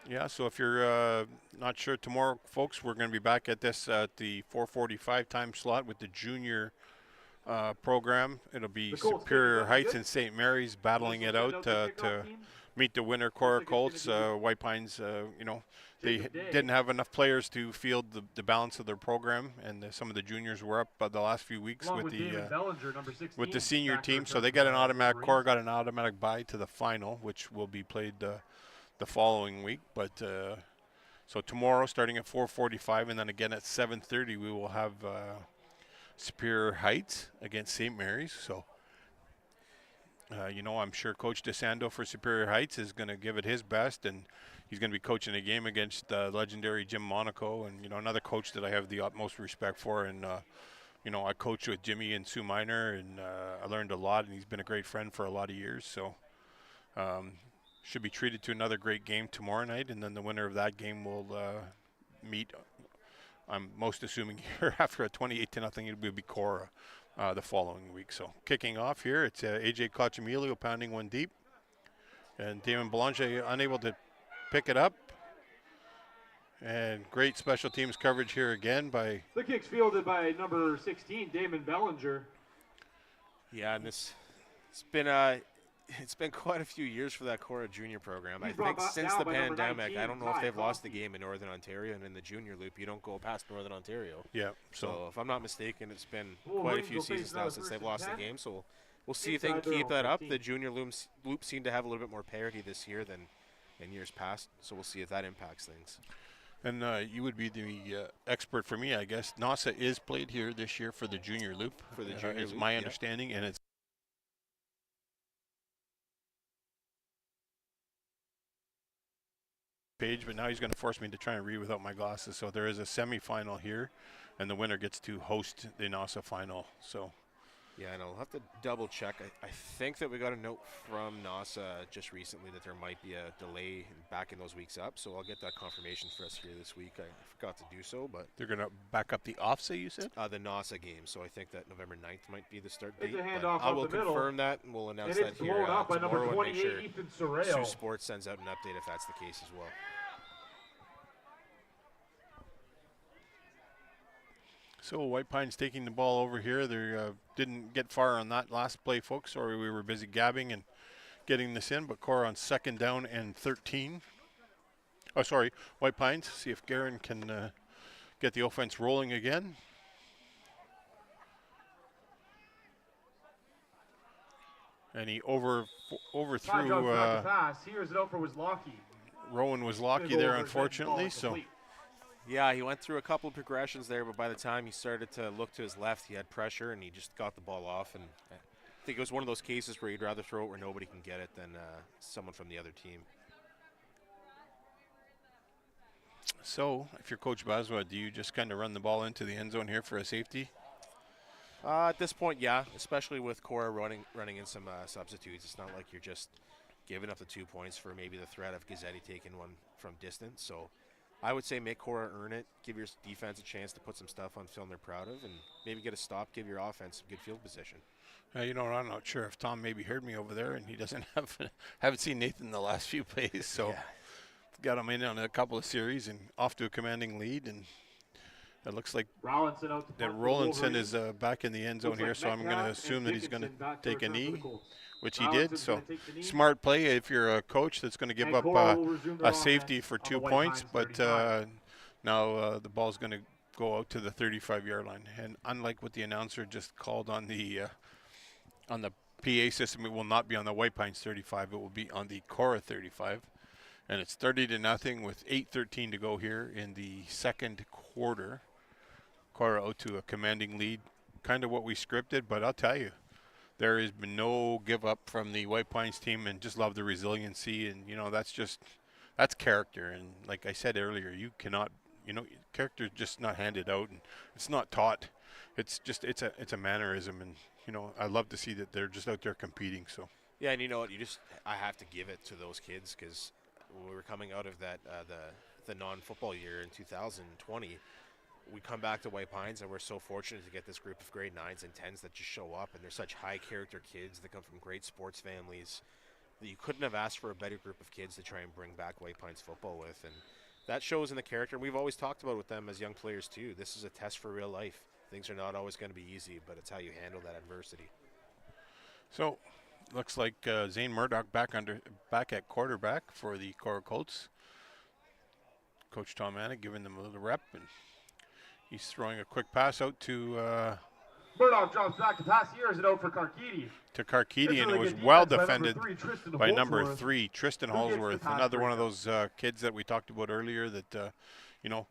Yeah, so if you're not sure, tomorrow, folks, we're going to be back at this at the 4:45 time slot with the junior program. It'll be Superior Heights and St. Mary's battling it out to meet the winner, Korah Colts. White Pines, they didn't have enough players to field the balance of their program, and some of the juniors were up the last few weeks with the senior team, so they got an automatic. Korah got an automatic bye to the final, which will be played the following week. But so tomorrow, starting at 4:45, and then again at 7:30, we will have Superior Heights against St. Mary's. So I'm sure Coach DeSando for Superior Heights is going to give it his best, and he's going to be coaching a game against legendary Jim Monaco, and another coach that I have the utmost respect for. And I coached with Jimmy and Sue Minor, and I learned a lot, and he's been a great friend for a lot of years. So should be treated to another great game tomorrow night, and then the winner of that game will meet, I'm most assuming here, after a 28-0, it will be Korah the following week. So kicking off here, it's AJ Cochamilio pounding one deep, and Damon Belanger unable to pick it up. And great special teams coverage here again by... The kick's fielded by number 16, Damon Bellinger. Yeah, and it's been quite a few years for that Korah junior program. I think since the pandemic, I don't know if they've lost a game in Northern Ontario, and in the junior loop, you don't go past Northern Ontario. Yeah. So if I'm not mistaken, it's been quite a few seasons now since they've lost a game. So we'll see if they can keep that up. The junior loop seemed to have a little bit more parity this year than in years past. So we'll see if that impacts things. And you would be the expert for me, I guess. NASA is played here this year for the junior loop. For the junior loop, is my understanding, and it's page, but now he's going to force me to try and read without my glasses. So there is a semifinal here, and the winner gets to host the NASA final. So yeah, and I'll have to double check. I think that we got a note from NASA just recently that there might be a delay back in those weeks up, so I'll get that confirmation for us here this week. I forgot to do so, but they're going to back up the offset, you said? The NASA game, so I think that November 9th might be the start date. I will confirm that, and we'll announce that here tomorrow, and make sure SAULT sends out an update if that's the case as well. So White Pines taking the ball over here. They didn't get far on that last play, folks, or we were busy gabbing and getting this in, but Korah on 2nd down and 13. Oh, sorry, White Pines. See if Guerin can get the offense rolling again. And he Side overthrew jump back to pass. Here's it out for Wislocky. Rowan Wislocky Go there, over, unfortunately. ball So complete. Yeah, he went through a couple of progressions there, but by the time he started to look to his left, he had pressure and he just got the ball off. And I think it was one of those cases where you'd rather throw it where nobody can get it than someone from the other team. So, if you're Coach Baswa, do you just kind of run the ball into the end zone here for a safety? At this point, yeah, especially with Korah running in some substitutes. It's not like you're just giving up the 2 points for maybe the threat of Gazzetti taking one from distance. So I would say make Korah earn it, give your defense a chance to put some stuff on film they're proud of, and maybe get a stop, give your offense some good field position. You know, I'm not sure if Tom maybe heard me over there, and he doesn't haven't seen Nathan the last few plays. So got him in on a couple of series and off to a commanding lead, and it looks like Rollinson out to that punt for the Rollinson is Wolverines. back in the end zone Looks here, like so I'm going to Metcalf assume and that he's going to Dickinson back take a return for the knee, Colts. which he did. Rollinson's So gonna take the knee. smart play if you're a coach that's going to give And up Korah will resume their a safety offense for on the 2 White points, Pines but 35. now the ball's going to go out to the 35-yard line. And unlike what the announcer just called on the PA system, it will not be on the White Pines 35. It will be on the Korah 35. And it's 30-0 with 8:13 to go here in the second quarter. Korah out to a commanding lead, kind of what we scripted, but I'll tell you, there has been no give up from the White Pines team, and just love the resiliency. And, you know, that's character. And like I said earlier, you cannot, you know, character is just not handed out, and it's not taught. It's a mannerism, and, you know, I love to see that they're just out there competing. So Yeah, and you know what? I have to give it to those kids because when we were coming out of that the non-football year in 2020, we come back to White Pines, and we're so fortunate to get this group of grade 9s and 10s that just show up, and they're such high-character kids that come from great sports families that you couldn't have asked for a better group of kids to try and bring back White Pines football with, and that shows in the character. We've always talked about with them as young players too. This is a test for real life. Things are not always going to be easy, but it's how you handle that adversity. So looks like Zane Murdoch back at quarterback for the Korah Colts. Coach Tom Anna giving them a little rep, and he's throwing a quick pass out to Murdoch drops back to pass. Here's it out for Karkidi. and it was well defended by number 3, Tristan Holsworth, another one of those kids that we talked about earlier that, you know,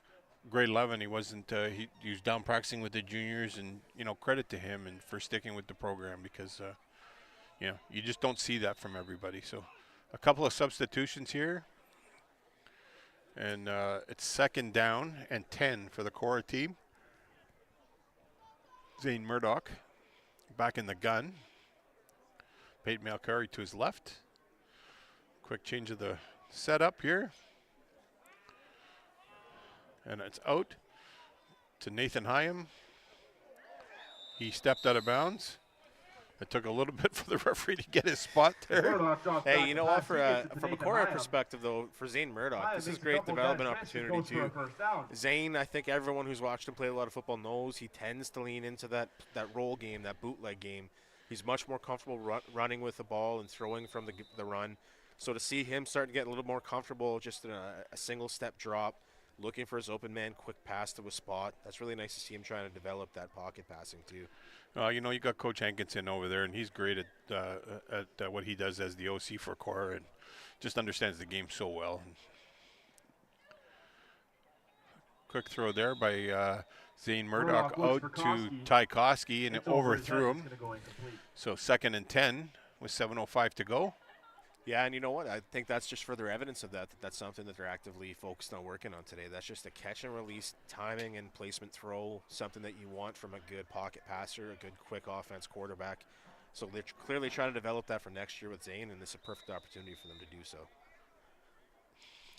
grade 11, he wasn't, he was down practicing with the juniors, and, you know, credit to him and for sticking with the program because, you know, you just don't see that from everybody. So a couple of substitutions here, and it's 2nd down and 10 for the Korah team. Zane Murdoch back in the gun. Peyton Malkari to his left. Quick change of the setup here. And it's out to Nathan Hyam. He stepped out of bounds. It took a little bit for the referee to get his spot there. Hey, you know what? From a Korah perspective, though, for Zane Murdoch, this is great development opportunity, too. Zane, I think everyone who's watched him play a lot of football knows he tends to lean into that roll game, that bootleg game. He's much more comfortable running with the ball and throwing from the run. So to see him start to get a little more comfortable just in a single-step drop, looking for his open man, quick pass to a spot, that's really nice to see him trying to develop that pocket passing, too. You know, you got Coach Hankinson over there, and he's great at what he does as the OC for Korah, and just understands the game so well. Quick throw there by Zane Murdoch out to Ty Koski, and it overthrew him. So 2nd and 10 with 7:05 to go. Yeah, and you know what? I think that's just further evidence of that's something that they're actively focused on working on today. That's just a catch and release, timing and placement throw, something that you want from a good pocket passer, a good quick offense quarterback. So they're clearly trying to develop that for next year with Zane, and this is a perfect opportunity for them to do so.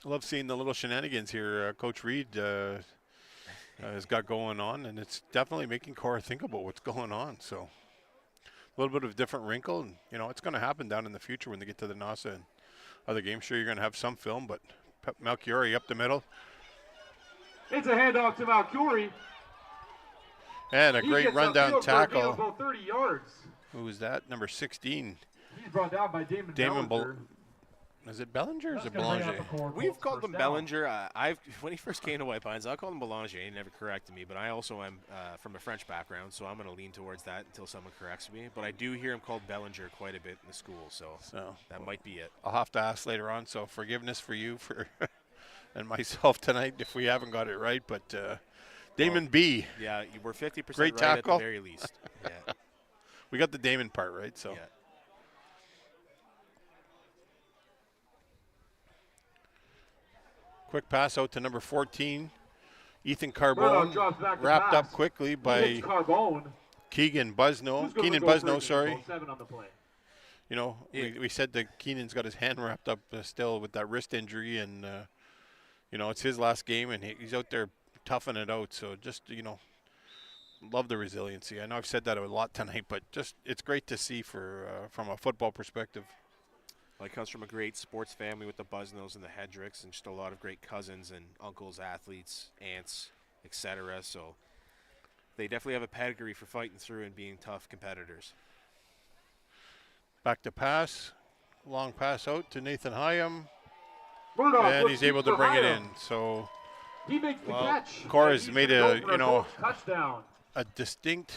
I love seeing the little shenanigans here Coach Reed has got going on, and it's definitely making Korah think about what's going on. So a little bit of a different wrinkle, and, you know, it's going to happen down in the future when they get to the NASA and other games. Sure, you're going to have some film, but Malchiori up the middle. It's a handoff to Malchiori. And a great rundown tackle. About 30 yards. Who was that? Number 16. He's brought down by Damon Ballinger. Is it Bellinger or is That's it gonna bring out Belanger? the Korah We've Colts called first them down. Bellinger. When he first came to White Pines, I called him Belanger. He never corrected me, but I also am from a French background, so I'm going to lean towards that until someone corrects me. But I do hear him called Bellinger quite a bit in the school, so that might be it. I'll have to ask later on. So forgiveness for you for and myself tonight if we haven't got it right. But Damon B. Yeah, you were 50% Great right at the tackle. very least. Yeah. We got the Damon part right. So. Yeah. Quick pass out to number 14. Ethan Murdoch Carbone drops back to wrapped pass. up quickly He by hits Carbone. Keegan Busno. Who's gonna Keenan go Busno, first? sorry. 7 on the play. You know, we said that Keenan's got his hand wrapped up still with that wrist injury, and you know, it's his last game, and he's out there toughing it out. So just, you know, love the resiliency. I know I've said that a lot tonight, but just it's great to see from a football perspective. Well, he comes from a great sports family with the Busnos and the Hedricks, and just a lot of great cousins and uncles, athletes, aunts, etc. So they definitely have a pedigree for fighting through and being tough competitors. Back to pass, long pass out to Nathan Hyam, Murdoch and looks he's deep able to for bring it Hyam. in. So He makes the catch. Korah's And he's made gonna a, go for you know, Colts touchdown. a distinct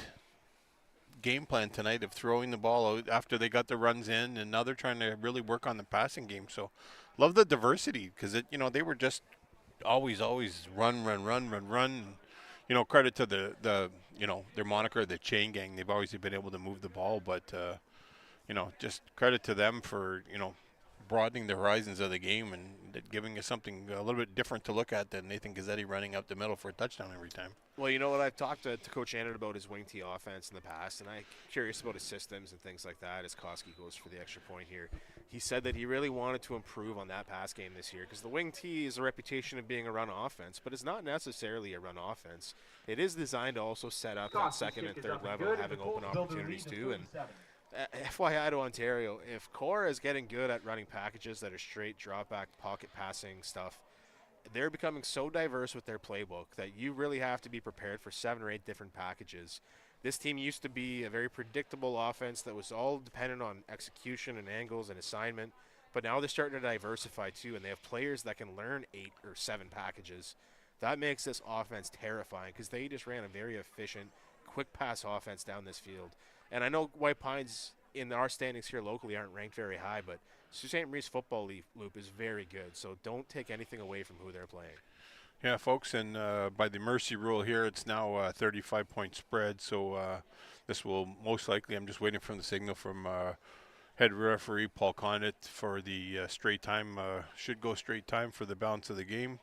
game plan tonight of throwing the ball out after they got the runs in, and now they're trying to really work on the passing game. So love the diversity because you know, they were just always run. You know, credit to the you know, their moniker, the chain gang. They've always been able to move the ball, but you know, just credit to them for, you know, broadening the horizons of the game and giving us something a little bit different to look at than Nathan Gazzetti running up the middle for a touchdown every time. Well, you know what? I've talked to Coach Annett about his wing tee offense in the past, and I'm curious about his systems and things like that as Koski goes for the extra point here. He said that he really wanted to improve on that pass game this year because the wing tee is a reputation of being a run offense, but it's not necessarily a run offense. It is designed to also set up that Koski's second and kick is third up and level, good, and having the open Colts build their opportunities lead to too. And 37. FYI to Ontario, if Korah is getting good at running packages that are straight drop back pocket passing stuff, they're becoming so diverse with their playbook that you really have to be prepared for 7 or 8 different packages. This team used to be a very predictable offense that was all dependent on execution and angles and assignment, but now they're starting to diversify too, and they have players that can learn 8 or 7 packages. That makes this offense terrifying because they just ran a very efficient, quick pass offense down this field. And I know White Pines in our standings here locally aren't ranked very high, but Sault Ste. Marie's football loop is very good, so don't take anything away from who they're playing. Yeah, folks, and by the mercy rule here, it's now a 35-point spread, so this will most likely, I'm just waiting for the signal from head referee Paul Condit for the straight time, should go straight time for the balance of the game.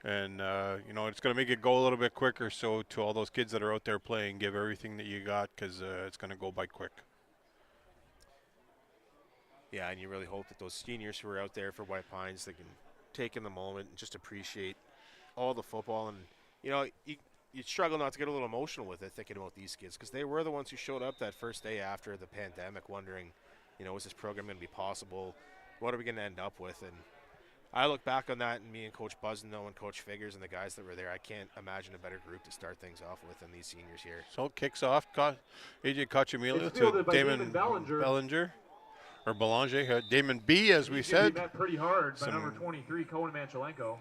And, you know, it's going to make it go a little bit quicker, so to all those kids that are out there playing, give everything that you got because it's going to go by quick. Yeah, and you really hope that those seniors who are out there for White Pines, they can take in the moment and just appreciate all the football. And, you know, you struggle not to get a little emotional with it thinking about these kids because they were the ones who showed up that first day after the pandemic wondering, you know, is this program going to be possible? What are we going to end up with? And I look back on that, and me and Coach Busno and Coach Figures and the guys that were there, I can't imagine a better group to start things off with than these seniors here. So it kicks off AJ Cachamilio It's to fielded by Damon Bellinger. Or Belanger. Damon B, as we He's gonna said. be met pretty hard by Some- number 23, Cohen Manchelenko.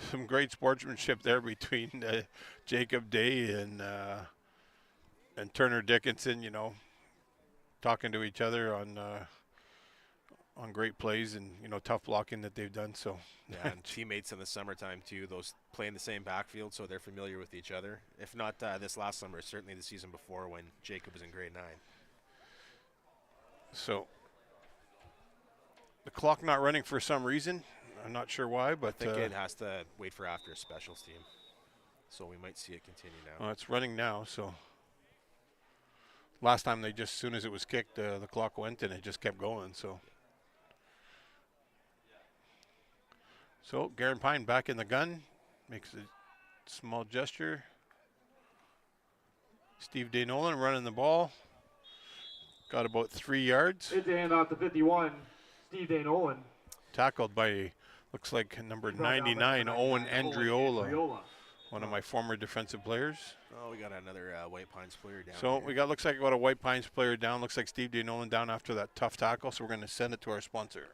Some great sportsmanship there between Jacob Day and Turner Dickinson, you know, talking to each other on great plays and, you know, tough blocking that they've done. So Yeah, and teammates in the summertime too. Those play in the same backfield, so they're familiar with each other. If not this last summer, certainly the season before when Jacob was in grade 9. So the clock not running for some reason. I'm not sure why, but I think it has to wait for after a specials team. So we might see it continue now. it's running now. So last time as soon as it was kicked, the clock went and it just kept going. So Garen Pine back in the gun, makes a small gesture. Steve Day Nolan running the ball. Got about 3 yards. It's a handoff to 51, Steve Day Nolan. Tackled by, looks like number 99, Owen Andriola, one of my former defensive players. Oh, we got another White Pines player down So here. looks like we got a White Pines player down. Looks like Steve Day Nolan down after that tough tackle. So we're going to send it to our sponsor.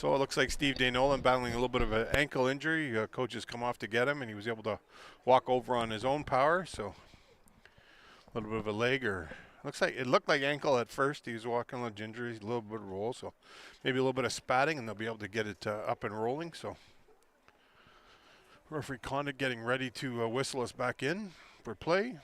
So it looks like Steve Danolan battling a little bit of an ankle injury. Coach has come off to get him, and he was able to walk over on his own power. So a little bit of a leg, or it looked like ankle at first. He was walking on gingery, a little bit of roll, so maybe a little bit of spatting, and they'll be able to get it up and rolling. So referee Condit getting ready to whistle us back in for play.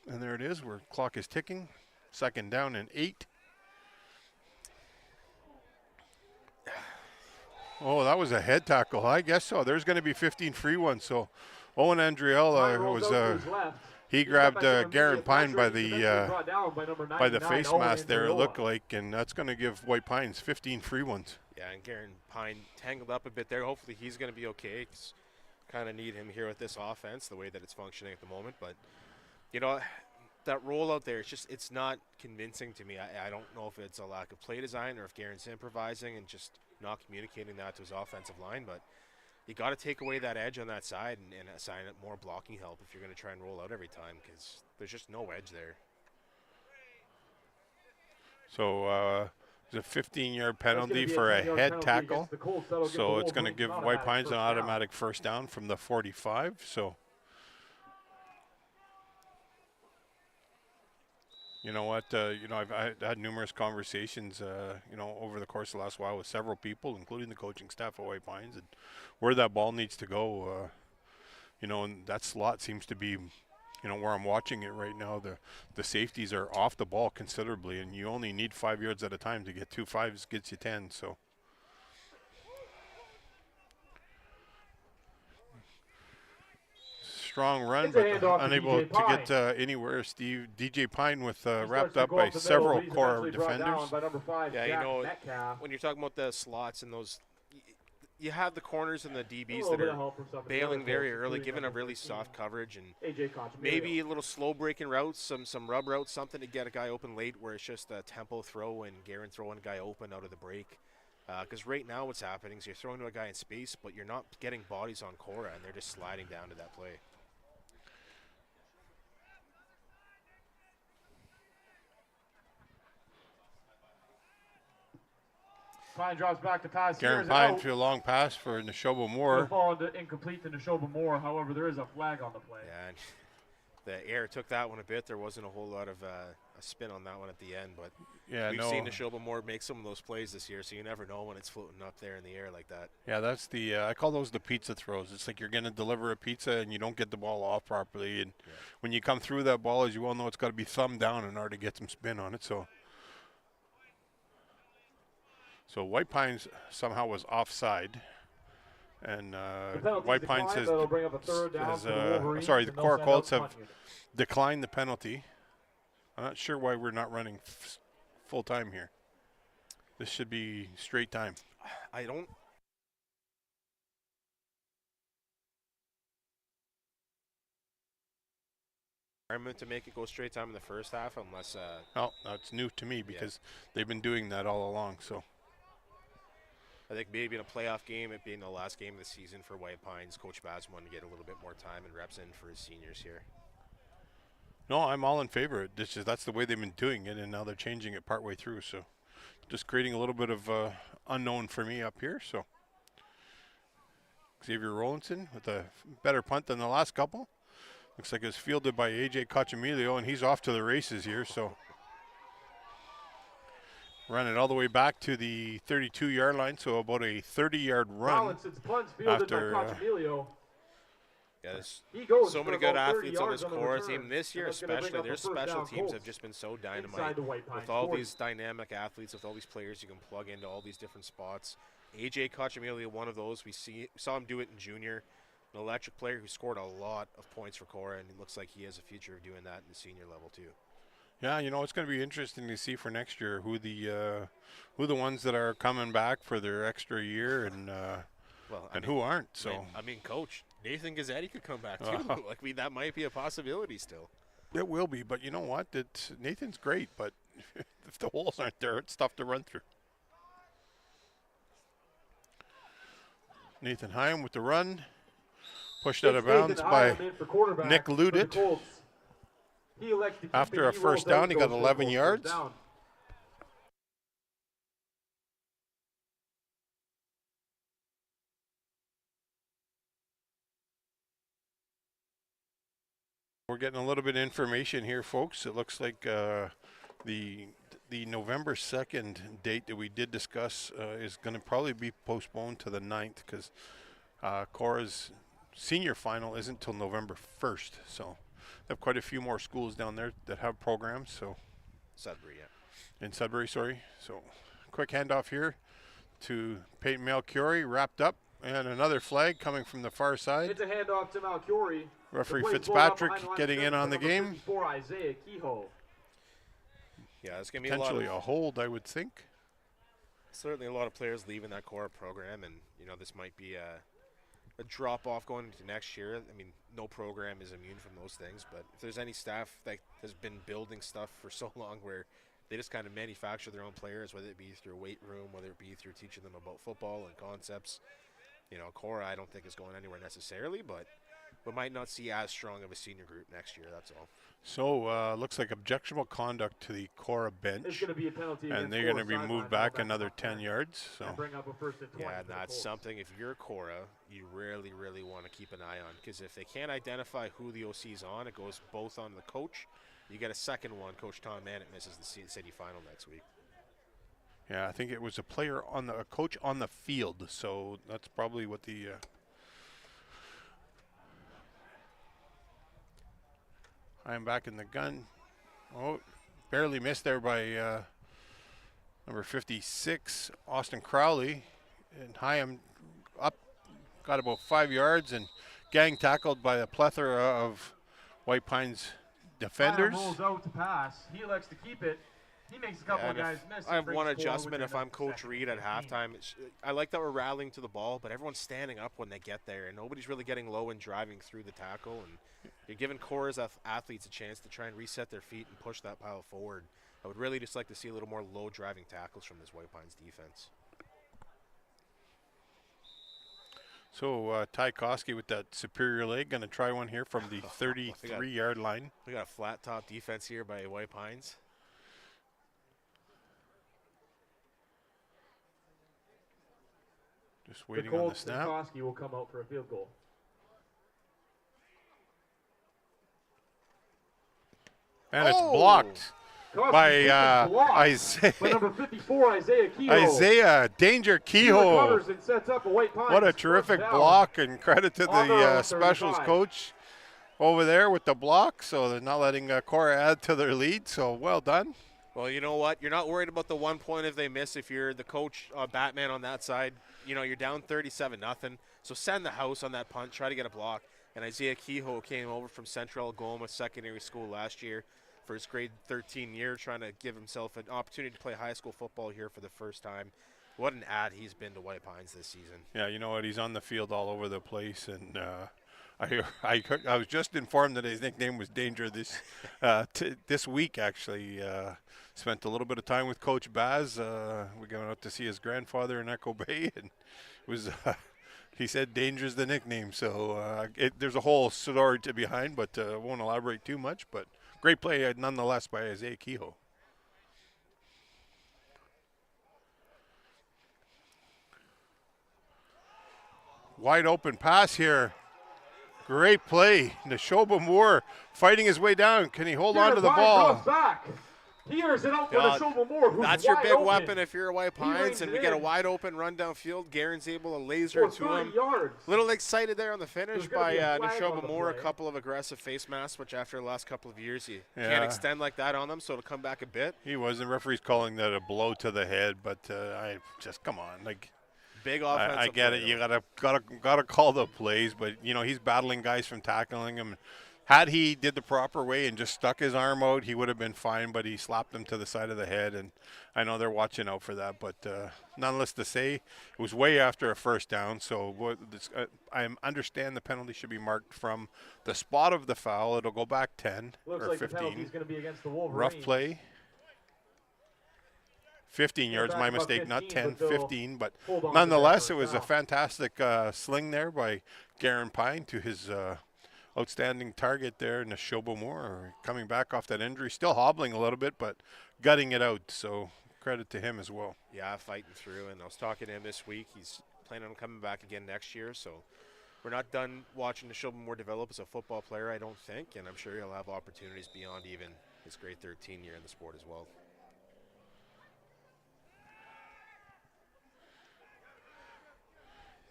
And there it is, where clock is ticking. 2nd down and 8. Oh, that was a head tackle. I guess so. There's going to be 15 free ones. So Owen Andriel he grabbed Garen Pine by the face mask there, it looked like, and that's going to give White Pines 15 free ones. Yeah, and Garen Pine tangled up a bit there. Hopefully he's going to be okay. Kind of need him here with this offense, the way that it's functioning at the moment. But, you know, that rollout there, it's not convincing to me. I don't know if it's a lack of play design or if Garen's improvising and just not communicating that to his offensive line. But you got to take away that edge on that side and assign it more blocking help if you're going to try and roll out every time, because there's just no edge there. So there's a 15-yard penalty for a head tackle. So it's going to give White Pines an automatic first down from the 45. So, you know what? I've had numerous conversations, over the course of the last while with several people, including the coaching staff at White Pines, and where that ball needs to go. And that slot seems to be, where I'm watching it right now. The safeties are off the ball considerably, and you only need 5 yards at a time to get 2 5s gets you 10. So. Strong run, but unable to get anywhere. DJ Pine with wrapped up by several core defenders. Yeah, when you're talking about the slots and those, you have the corners and the DBs that are bailing very early, giving a really soft coverage, and maybe a little slow breaking routes, some rub routes, something to get a guy open late where it's just a tempo throw and Garen throwing a guy open out of the break. Because right now what's happening is you're throwing to a guy in space, but you're not getting bodies on Korah, and they're just sliding down to that play. Pine drops back to pass. Garen Pine threw a long pass for Neshoba Moore. Fall incomplete to Neshoba Moore. However, there is a flag on the play. Yeah, and the air took that one a bit. There wasn't a whole lot of a spin on that one at the end, but we've seen Neshoba Moore make some of those plays this year, so you never know when it's floating up there in the air like that. Yeah, that's the I call those the pizza throws. It's like you're going to deliver a pizza and you don't get the ball off properly, and when you come through that ball, as you well know, it's got to be thumbed down in order to get some spin on it. So White Pines somehow was offside, and White Pines the Korah Colts have declined the penalty. I'm not sure why we're not running full time here. This should be straight time. I don't. To make it go straight time in the first half, unless. Oh, that's new to me because they've been doing that all along. So. I think maybe in a playoff game, it being the last game of the season for White Pines, Coach Baz wanted to get a little bit more time and reps in for his seniors here. No, I'm all in favor. That's the way they've been doing it, and now they're changing it partway through. So just creating a little bit of unknown for me up here. So Xavier Rowlandson with a better punt than the last couple. Looks like it was fielded by A.J. Cochamilio, and he's off to the races here. So run it all the way back to the 32-yard line, so about a 30-yard run. After there's so many good athletes on this Korah team this year, especially. Their special teams have just been so dynamite with all these dynamic athletes, with all these players you can plug into all these different spots. A.J. Cochamilio, one of those. We saw him do it in junior. An electric player who scored a lot of points for Korah, and it looks like he has a future of doing that in the senior level too. Yeah, it's going to be interesting to see for next year who the ones that are coming back for their extra year and who aren't. So Coach Nathan Gazzetti could come back too. That might be a possibility still. It will be, but you know what? Nathan's great, but if the holes aren't there, it's tough to run through. Nathan Hyam with the run, pushed out of bounds by Nick Ludit. He elects to keep After it. a He first rolls out down, and he got goes for 11 first yards. down. We're getting a little bit of information here, folks. It looks like the November 2nd date that we did discuss is going to probably be postponed to the 9th because Korah's senior final isn't till November 1st. So they have quite a few more schools down there that have programs. So Sudbury, yeah. in Sudbury, sorry. So quick handoff here to Peyton Malchiori, wrapped up, and another flag coming from the far side. It's a handoff to Malchiori. Referee The play's blown up Fitzpatrick behind the line of getting in scrimmage on by the number game. 54, Isaiah Kehoe. Yeah, it's going to be a lot Potentially of, a hold, I would think. certainly a lot of players leaving that Korah program, and this might be a drop off going into next year. I mean, no program is immune from those things, but if there's any staff that has been building stuff for so long where they just kind of manufacture their own players, whether it be through weight room, whether it be through teaching them about football and concepts, Korah I don't think is going anywhere necessarily, but we might not see as strong of a senior group next year, that's all. So looks like objectionable conduct to the Korah bench. There's going to be a penalty And they're going to be moved back another 10 yards. So bring up a first and 20 Yeah, and for the that's Colts. something, if you're Korah, you really, really want to keep an eye on, because if they can't identify who the OC's on, it goes both on the coach. You get a second one. Coach Tom Mannett misses the city final next week. yeah, I think it was a coach on the field. So that's probably what the I'm back in the gun. Oh, barely missed there by number 56, Austin Crowley. And Hyam up, got about 5 yards, and gang tackled by a plethora of White Pines defenders. Rolls out to pass. He elects to keep it. He makes a couple of guys miss. I have one adjustment if I'm Coach Reed at halftime. I like that we're rallying to the ball, but everyone's standing up when they get there, and nobody's really getting low and driving through the tackle. And you're giving Korah's athletes a chance to try and reset their feet and push that pile forward. I would really just like to see a little more low driving tackles from this White Pines defense. So Ty Koski with that superior leg, going to try one here from the 33-yard line. We got a flat top defense here by White Pines. Just waiting on the snap. Koski will come out for a field goal. And it's blocked by Isaiah. By number 54, Isaiah Kehoe. Isaiah Danger Kehoe. And sets up a White Pines. What a terrific block, and credit to the specials coach over there with the block. So they're not letting Korah add to their lead, so well done. Well, you know what? You're not worried about the 1 point if they miss. If you're the coach, Batman on that side, you're down 37-0. So send the house on that punt. Try to get a block. And Isaiah Kehoe came over from Central Algoma Secondary School last year for his grade 13 year, trying to give himself an opportunity to play high school football here for the first time. What an add he's been to White Pines this season. Yeah, you know what? He's on the field all over the place, and I was just informed that his nickname was Danger this week, actually. Spent a little bit of time with Coach Baz. We got out to see his grandfather in Echo Bay, and it was he said Danger's the nickname. So there's a whole story to behind, but won't elaborate too much. But great play nonetheless by Isaiah Kehoe. Wide open pass here. Great play. Neshoba Moore fighting his way down. Can he hold on to the ball? Back. Here's it out for Neshoba Moore. That's your big weapon if you're a White Pines, and we get a wide open run downfield. Garen's able to laser to him. A little excited there on the finish by Neshoba Moore. A couple of aggressive face masks, which after the last couple of years, you can't extend like that on them, so it'll come back a bit. He was. The referee's calling that a blow to the head, but I just, come on. Like, big offensive I get it. You gotta call the plays, but he's battling guys from tackling him. Had he did the proper way and just stuck his arm out, he would have been fine. But he slapped him to the side of the head, and I know they're watching out for that. But nonetheless, to say it was way after a first down. So I understand the penalty should be marked from the spot of the foul. It'll go back 10 Looks or like 15. the penalty's going to be against the Wolverines. Rough play. 15 yards, my mistake, 15, not 10, but 15. But hold nonetheless, on it was a fantastic sling there by Garen Pine to his outstanding target there, Neshoba Moore, coming back off that injury, still hobbling a little bit, but gutting it out. So credit to him as well. Yeah, fighting through. And I was talking to him this week. He's planning on coming back again next year. So we're not done watching Neshoba Moore develop as a football player, I don't think. And I'm sure he'll have opportunities beyond even his grade 13 year in the sport as well.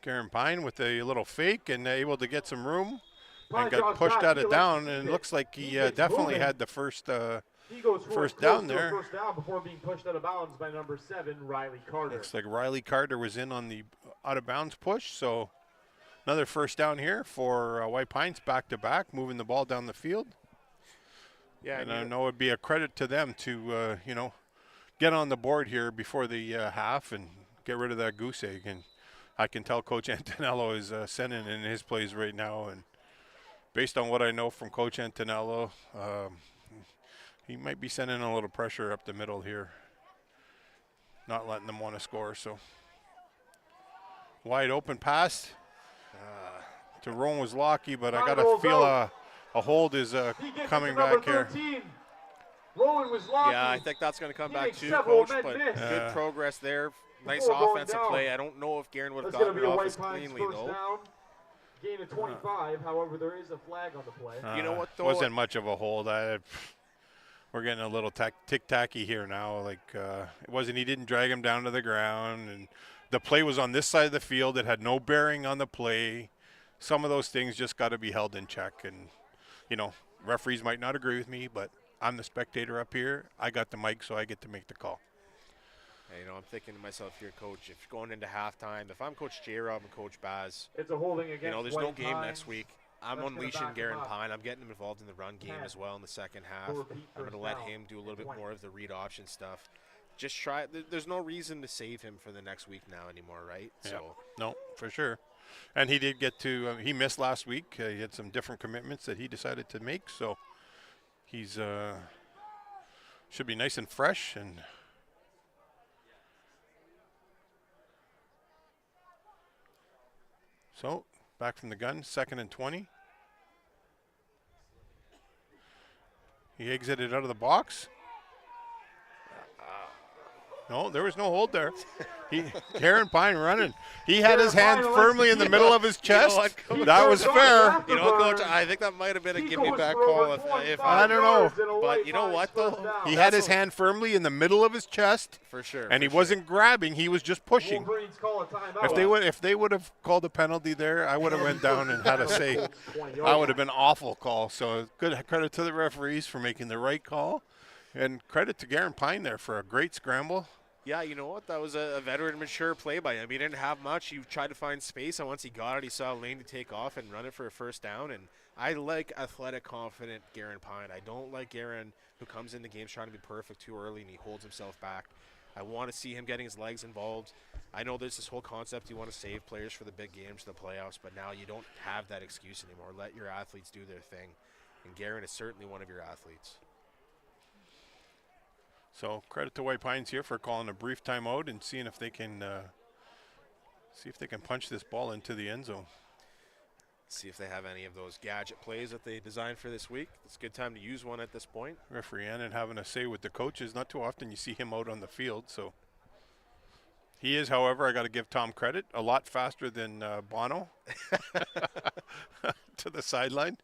Garen Pine with a little fake and able to get some room Pine and got drops pushed back, out of he down, gets- and it looks like he gets definitely moving. had the first He goes for first it, down close to a there. First down before being pushed out of bounds by number 7, Riley Carter. looks like Riley Carter was in on the out of bounds push. So another first down here for White Pines, back to back, moving the ball down the field. Yeah, And I know it'd be a credit to them to get on the board here before the half and get rid of that goose egg. And I can tell Coach Antonello is sending in his plays right now. And based on what I know from Coach Antonello, he might be sending a little pressure up the middle here, not letting them want to score. So wide open pass to Rowan was lucky, but I got to Rolls feel out. a hold is He gets coming it to number back here. 13. Rowan was lucky. Yeah, I think that's going to come He back makes too, several Coach. men But miss. good progress there. Nice Before going offensive down. play. I don't know if Garen would have That's going gotten to it be a off White as Pines cleanly, first though. down. Gain of 25. However, there is a flag on the play. You know what, though? Wasn't much of a hold. We're getting a little tick-tacky here now. Like it wasn't. He didn't drag him down to the ground, and the play was on this side of the field. It had no bearing on the play. Some of those things just got to be held in check. And referees might not agree with me, but I'm the spectator up here. I got the mic, so I get to make the call. Hey, I'm thinking to myself here, Coach, if going into halftime, if I'm Coach J-Rob and Coach Baz, It's a holding against there's no White game Pines. next week. I'm That's gonna unleashing back him Garen up. Pine. I'm getting him involved in the run game 10. as well in the second half. We'll repeat I'm going to first let down him do a little at bit 20. more of the read option stuff. Just try. There's no reason to save him for the next week now anymore, right? Yeah. So No, for sure. And he did get to. He missed last week. He had some different commitments that he decided to make. So he's should be nice and fresh. And so back from the gun, 2nd and 20. He exited out of the box. No, there was no hold there. Garen Pine running. He had his hand Pine firmly in the middle of his chest. what, Coach? That was fair. you know, Coach, I think that might have been a give me back call if I don't know. But you know what, though? He had his hand firmly in the middle of his chest, for sure. and he for sure. wasn't grabbing. He was just pushing. Wolverines call a timeout. If they would have called a penalty there, I would have went down and had a say. I would have been awful call. So good credit to the referees for making the right call, and credit to Garen Pine there for a great scramble. Yeah, you know what? That was a veteran, mature play by him. He didn't have much. He tried to find space, and once he got it, he saw a lane to take off and run it for a first down. And I like athletic, confident Garen Pine. I don't like Garen who comes into games trying to be perfect too early and he holds himself back. I want to see him getting his legs involved. I know there's this whole concept you want to save players for the big games, the playoffs, but now you don't have that excuse anymore. Let your athletes do their thing. And Garen is certainly one of your athletes. So credit to White Pines here for calling a brief timeout and seeing if they can punch this ball into the end zone. See if they have any of those gadget plays that they designed for this week. It's a good time to use one at this point. Referee Annan having a say with the coaches. Not too often you see him out on the field. So he is, however, I got to give Tom credit, a lot faster than Bono to the sideline.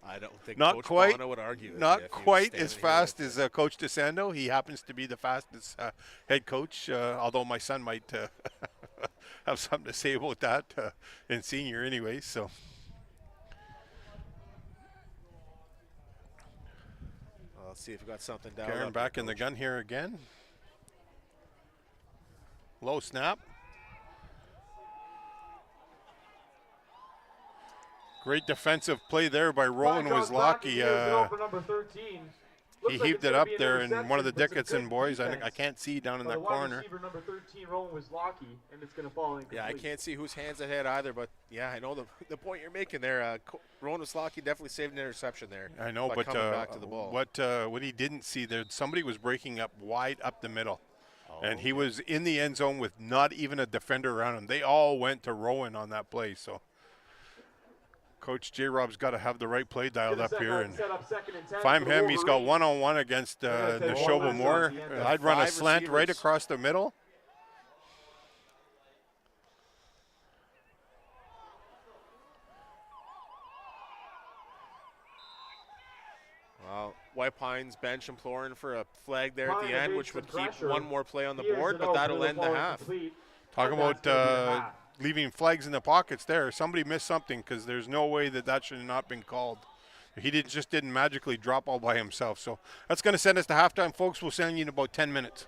I don't think Not Coach quite- Bono would argue with Not you if he was quite standing as here fast with as Coach DeSando. He happens to be the fastest head coach, although my son might have something to say about that in senior anyway. So Let's see if we got something down. Garen back in the gun here again. Low snap. Great defensive play there by Rowan Wizlocki. He heaved it up there, and one of the Dickinson boys, I can't see down in that corner. Receiver number 13, Rowan Wizlocki, and it's going to fall incomplete. Yeah, I can't see whose hands it had either, but yeah, I know the point you're making there. Rowan Wizlocki definitely saved an interception there. I know, by but coming back to the ball. what he didn't see there, somebody was breaking up wide up the middle. And he okay. was in the end zone with not even a defender around him. They all went to Rowan on that play. So Coach J. Rob's got to have the right play dialed up here, and Set up 2nd and 10 if I'm for the him, he's got Wolverines. one-on-one against They're gonna take Neshoba one less Moore. at the end. I'd run a 5 slant right receivers. across the middle. Well, White Pines bench imploring for a flag there at Trying the to end, make which would some keep pressure. one more play on the He is board, an but out, that'll middle end the ball half. incomplete. Talk But about that's gonna be a half. leaving flags in the pockets there. Somebody missed something because there's no way that should have not been called. He just didn't magically drop all by himself. So that's going to send us to halftime, folks. We'll send you in about 10 minutes.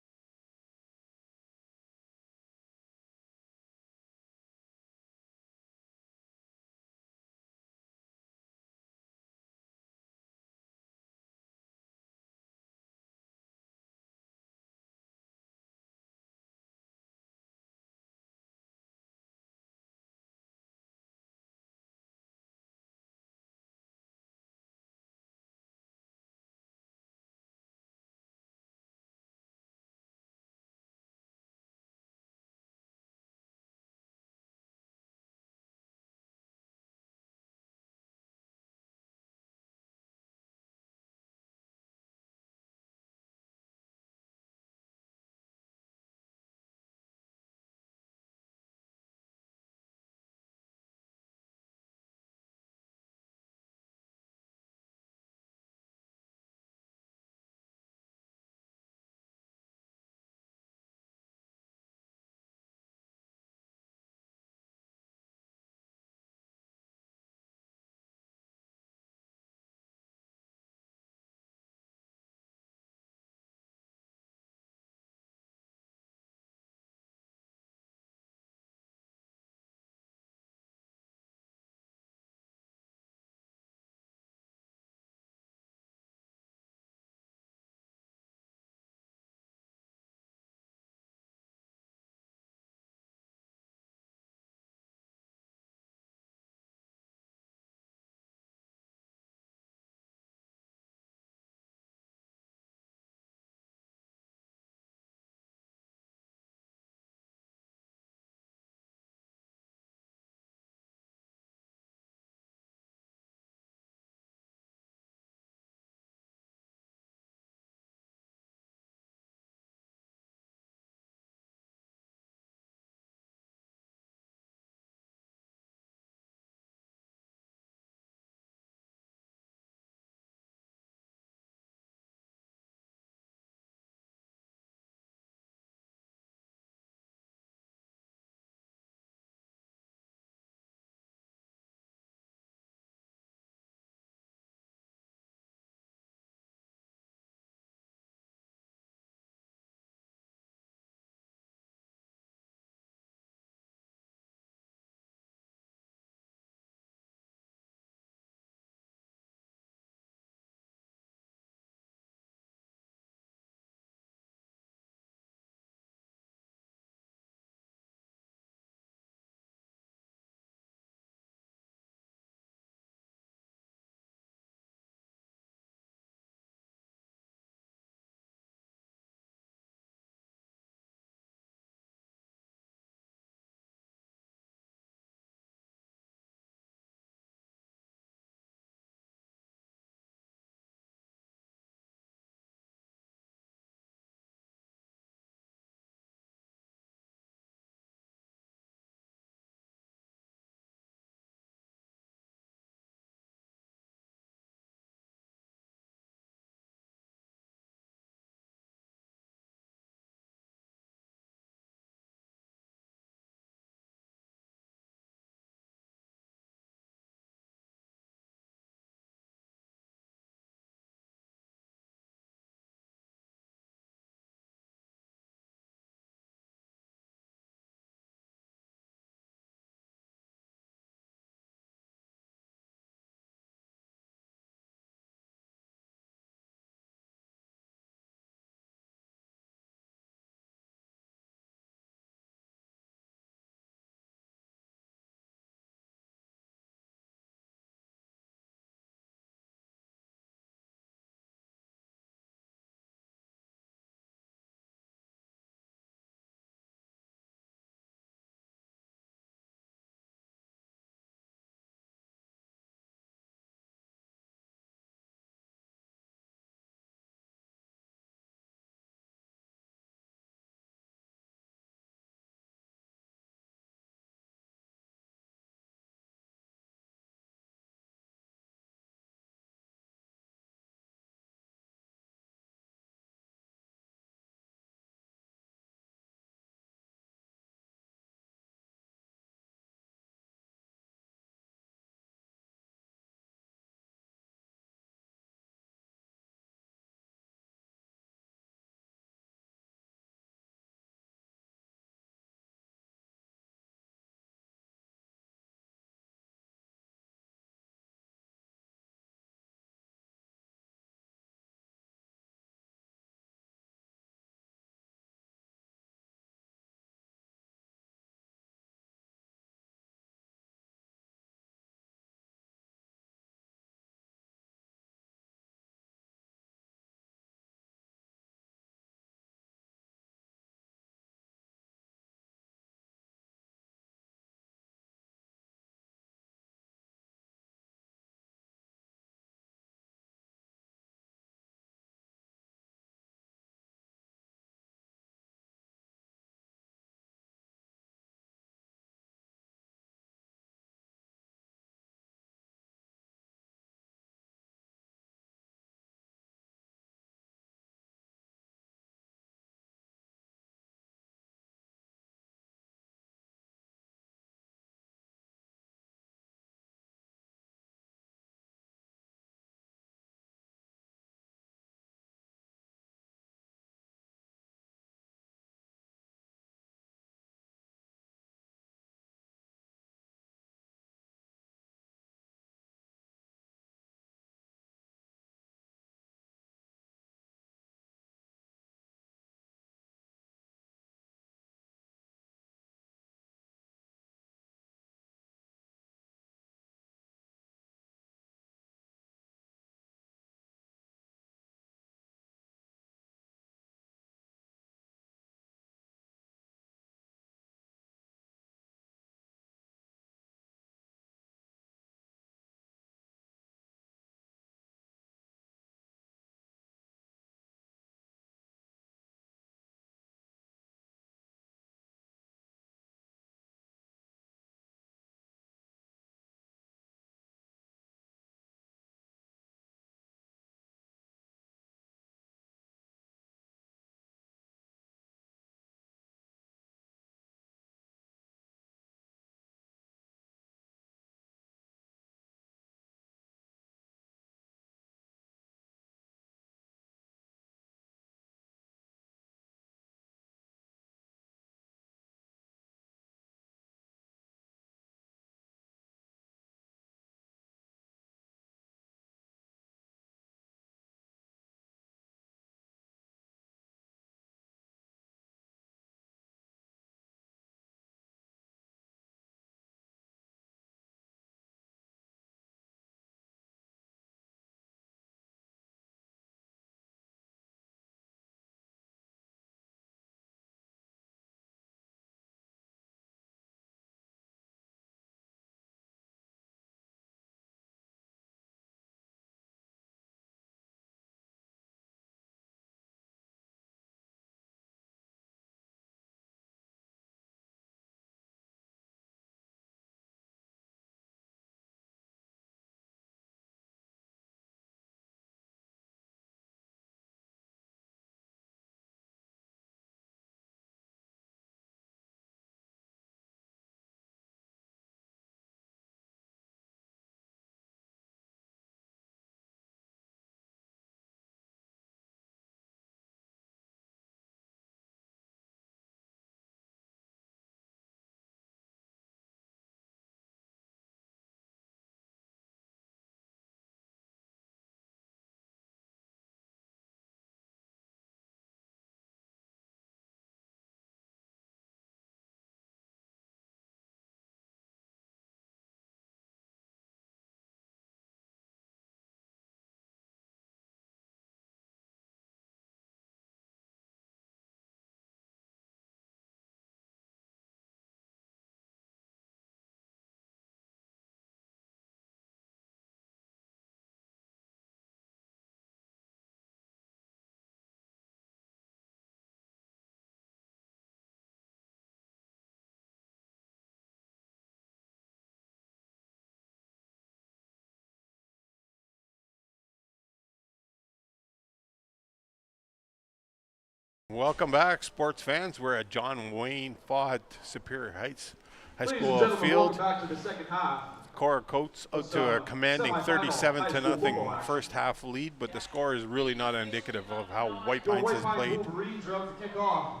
welcome back, sports fans. We're at John Wayne Faught Superior Heights High Ladies and School gentlemen, field. welcome back to the second half. Korah Colts out to a commanding semifinal 37 high to school nothing football action. first half lead, but the score is really not indicative of how White Your Pines White has Pines played Wolverines are out to kick off.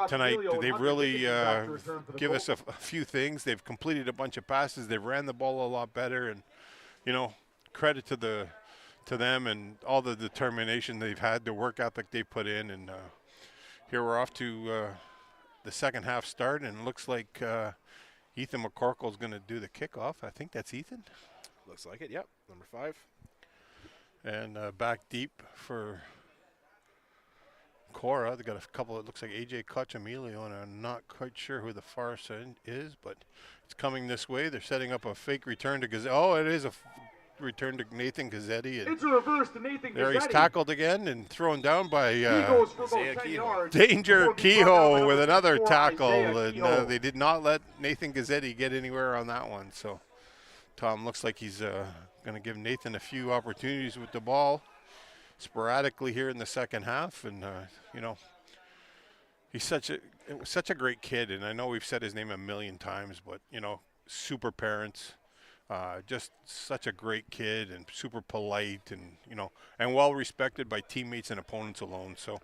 tonight. They really give us a a few things. They've completed a bunch of passes. They've ran the ball a lot better, and credit to them and all the determination they've had, the work ethic they put in. And here we're off to the second half start, and it looks like Ethan McCorkle is going to do the kickoff. I think that's Ethan. Looks like it, yep, number 5. And back deep for Korah. They got a couple, it looks like AJ Cochamilio, and I'm not quite sure who the far side is, but it's coming this way. They're setting up a fake return to Gazzetti. Oh, it is a return to Nathan Gazzetti. And it's a reverse to Nathan there he's Gazzetti. tackled again and thrown down by He goes for about Isaiah 10 Kehoe. yards. Danger Before being brought down Kehoe by with number another 4, tackle, Isaiah and Kehoe. they did not let Nathan Gazzetti get anywhere on that one. So Tom looks like he's going to give Nathan a few opportunities with the ball sporadically here in the second half. And, he's such a great kid, and I know we've said his name a million times, but, super parents. Just such a great kid and super polite and, and well respected by teammates and opponents alone. So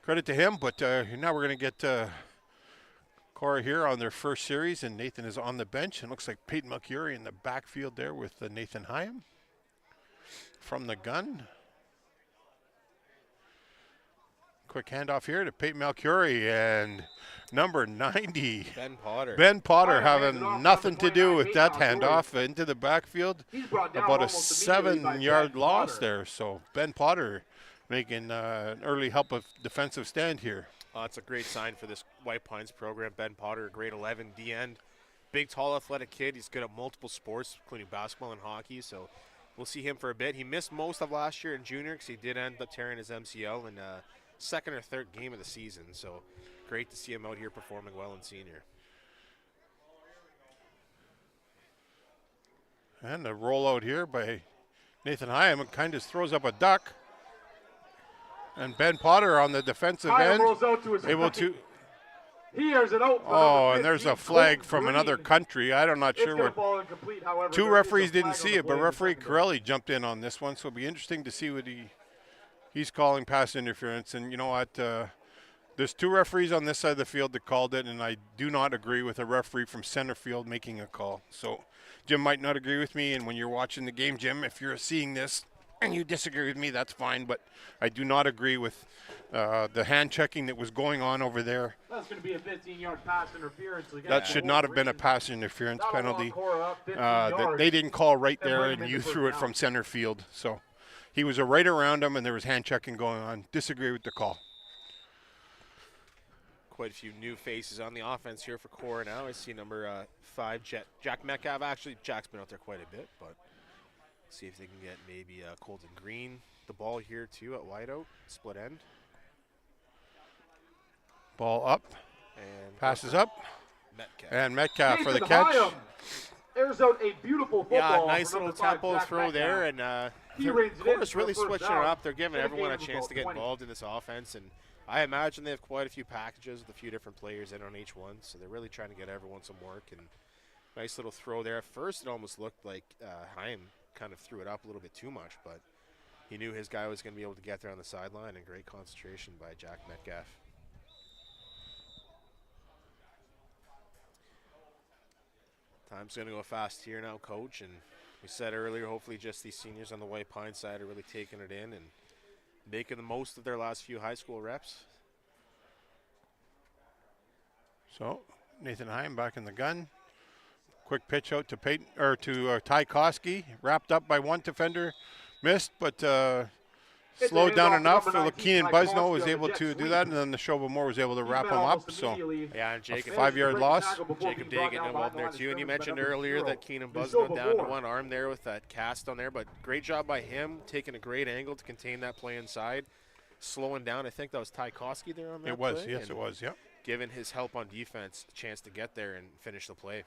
credit to him. But now we're going to get Korah here on their first series, and Nathan is on the bench. And looks like Peyton Malcurie in the backfield there with Nathan Hyam from the gun. Quick handoff here to Peyton Malcurie and number 90. Ben Potter having nothing to do with that handoff into the backfield. About a 7-yard loss there. So Ben Potter making an early help of defensive stand here. It's a great sign for this White Pines program. Ben Potter, grade 11 D-end. Big, tall, athletic kid. He's good at multiple sports, including basketball and hockey. So we'll see him for a bit. He missed most of last year in junior because he did end up tearing his MCL in second or third game of the season. So great to see him out here performing well in senior. And a rollout here by Nathan Hyam, and kind of throws up a duck. And Ben Potter on the defensive end, able to. Here's an out. Oh, and there's a flag from another country. I'm not sure what. Two referees didn't see it, but referee Corelli jumped in on this one, so it'll be interesting to see what he's calling pass interference. And you know what? There's two referees on this side of the field that called it, and I do not agree with a referee from center field making a call. So Jim might not agree with me, and when you're watching the game, Jim, if you're seeing this and you disagree with me, that's fine, but I do not agree with the hand checking that was going on over there. That's going to be a 15-yard pass interference. That should not have been a pass interference penalty. They didn't call right there, and you threw it from center field. So he was right around him, and there was hand checking going on. Disagree with the call. Quite a few new faces on the offense here for Korah now. I see number 5, Jack Metcalf. Actually, Jack's been out there quite a bit, but see if they can get maybe Colton Green the ball here too at wideout, split end. Ball up, and passes up, Metcalf. And Metcalf for the catch. Airs out a beautiful football. Yeah, nice little tempo throw there, and Korah's really switching it up. They're giving everyone a chance to get involved in this offense, and I imagine they have quite a few packages with a few different players in on each one, so they're really trying to get everyone some work. And nice little throw there. At first, it almost looked like Hyam kind of threw it up a little bit too much, but he knew his guy was going to be able to get there on the sideline, and great concentration by Jack Metcalf. Time's going to go fast here now, Coach, and we said earlier, hopefully just these seniors on the White Pine side are really taking it in and making the most of their last few high school reps. So Nathan Hyam back in the gun. Quick pitch out to Peyton or to Ty Koski, wrapped up by one defender, missed, but slowed down enough. Keenan Busno was able to do that, and then the Chauveau was able to wrap him up. So yeah, and Jacob, a 5-yard loss. Jacob Day getting involved in there too. And you mentioned earlier that Keenan Busno down to one arm there with that cast on there, but great job by him taking a great angle to contain that play inside, slowing down. I think that was Ty Koski there on that. It was, play, yes, it was, yeah. Giving his help on defense a chance to get there and finish the play.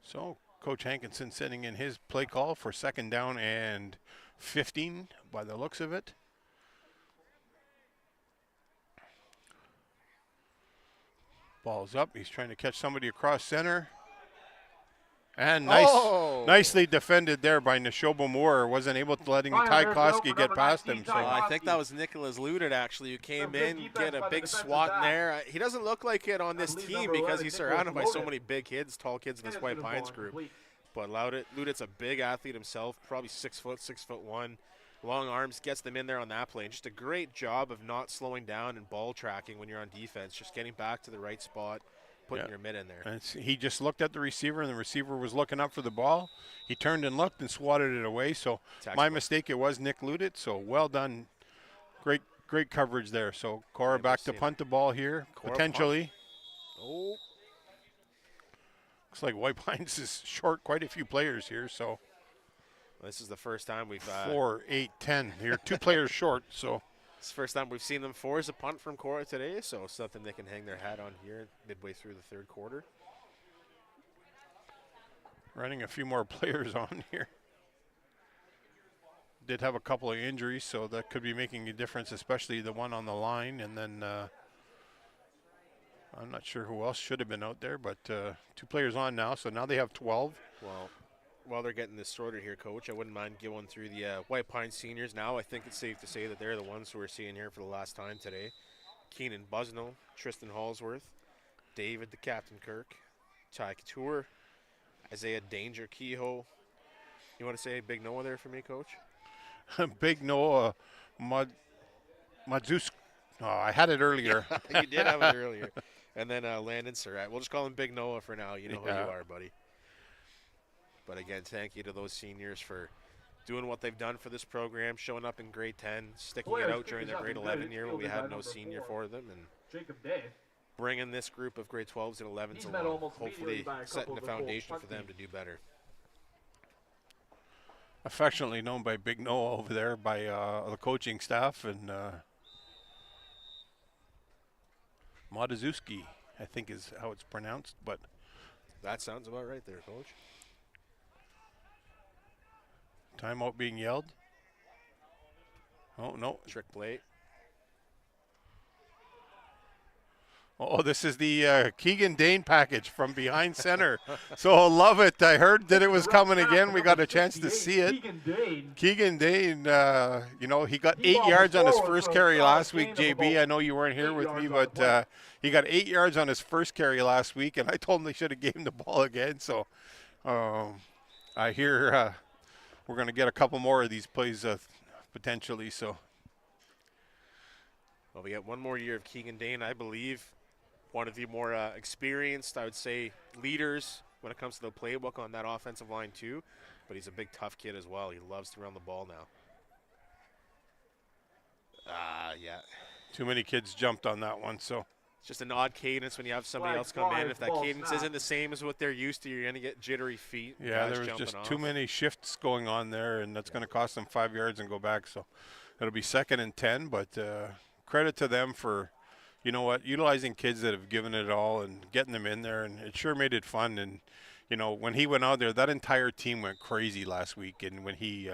So Coach Hankinson sending in his play call for 2nd down and 15 by the looks of it. Ball's up. He's trying to catch somebody across center. And nicely defended there by Neshoba Moore. Wasn't able to letting Ty Koski get past him. So I think that was Nicholas Ludet, actually, who came in, get a big swat in there. He doesn't look like it on this team because he's surrounded by so many big kids, tall kids in this White Pines group. But Ludet's a big athlete himself, probably 6 foot, 6'1", long arms, gets them in there on that play. And just a great job of not slowing down and ball tracking when you're on defense, just getting back to the right spot, putting your mid in there. And he just looked at the receiver, and the receiver was looking up for the ball. He turned and looked and swatted it away. So my mistake, it was Nick Ludet. So well done. Great coverage there. So Korah back to punt the ball here, potentially. Oh. Looks like White Pines is short quite a few players here. So this is the first time we've 4, 8, 10. Here, 2 players short. So it's the first time we've seen them force a punt from Korah today, so something they can hang their hat on here midway through the third quarter. Running a few more players on here. Did have a couple of injuries, so that could be making a difference, especially the one on the line. And then I'm not sure who else should have been out there, but 2 players on now, so now they have 12. Well, while they're getting this sorted here, Coach, I wouldn't mind going through the White Pines seniors now. I think it's safe to say that they're the ones who we're seeing here for the last time today. Keenan Busnell, Tristan Hallsworth, David the Captain Kirk, Ty Couture, Isaiah Danger Kehoe. You want to say Big Noah there for me, Coach? Big Noah Madzus. Oh, I had it earlier. You did have it earlier. And then Landon Surratt. We'll just call him Big Noah for now. You know who you are, buddy. But again, thank you to those seniors for doing what they've done for this program, showing up in grade 10, sticking it out during their grade 11 year when we had no senior for them, and bringing this group of grade 12s and 11s along, hopefully setting the foundation for them to do better. Affectionately known by Big Noah over there by the coaching staff, and Madazuski, I think is how it's pronounced, but that sounds about right there, Coach. Timeout being yelled. Oh, no. Trick play. Oh, this is the Keegan Dane package from behind center. So love it. I heard that it was coming again. We got a chance to see it. Keegan Dane, you know, he got 8 yards on his first carry last week, JB. I know you weren't here with me, but he got 8 yards on his first carry last week, and I told him they should have gave him the ball again. So I hear we're going to get a couple more of these plays potentially. So, well, we got one more year of Keegan Dane, I believe. One of the more experienced, I would say, leaders when it comes to the playbook on that offensive line too. But he's a big, tough kid as well. He loves to run the ball now. Yeah. Too many kids jumped on that one, so. It's just an odd cadence when you have somebody else come in. If that cadence isn't the same as what they're used to, you're going to get jittery feet. Yeah, there was just too many shifts going on there, and that's going to cost them 5 yards and go back. So it'll be 2nd and 10, but credit to them for, you know what, utilizing kids that have given it all and getting them in there, and it sure made it fun. And, you know, when he went out there, that entire team went crazy last week, and when he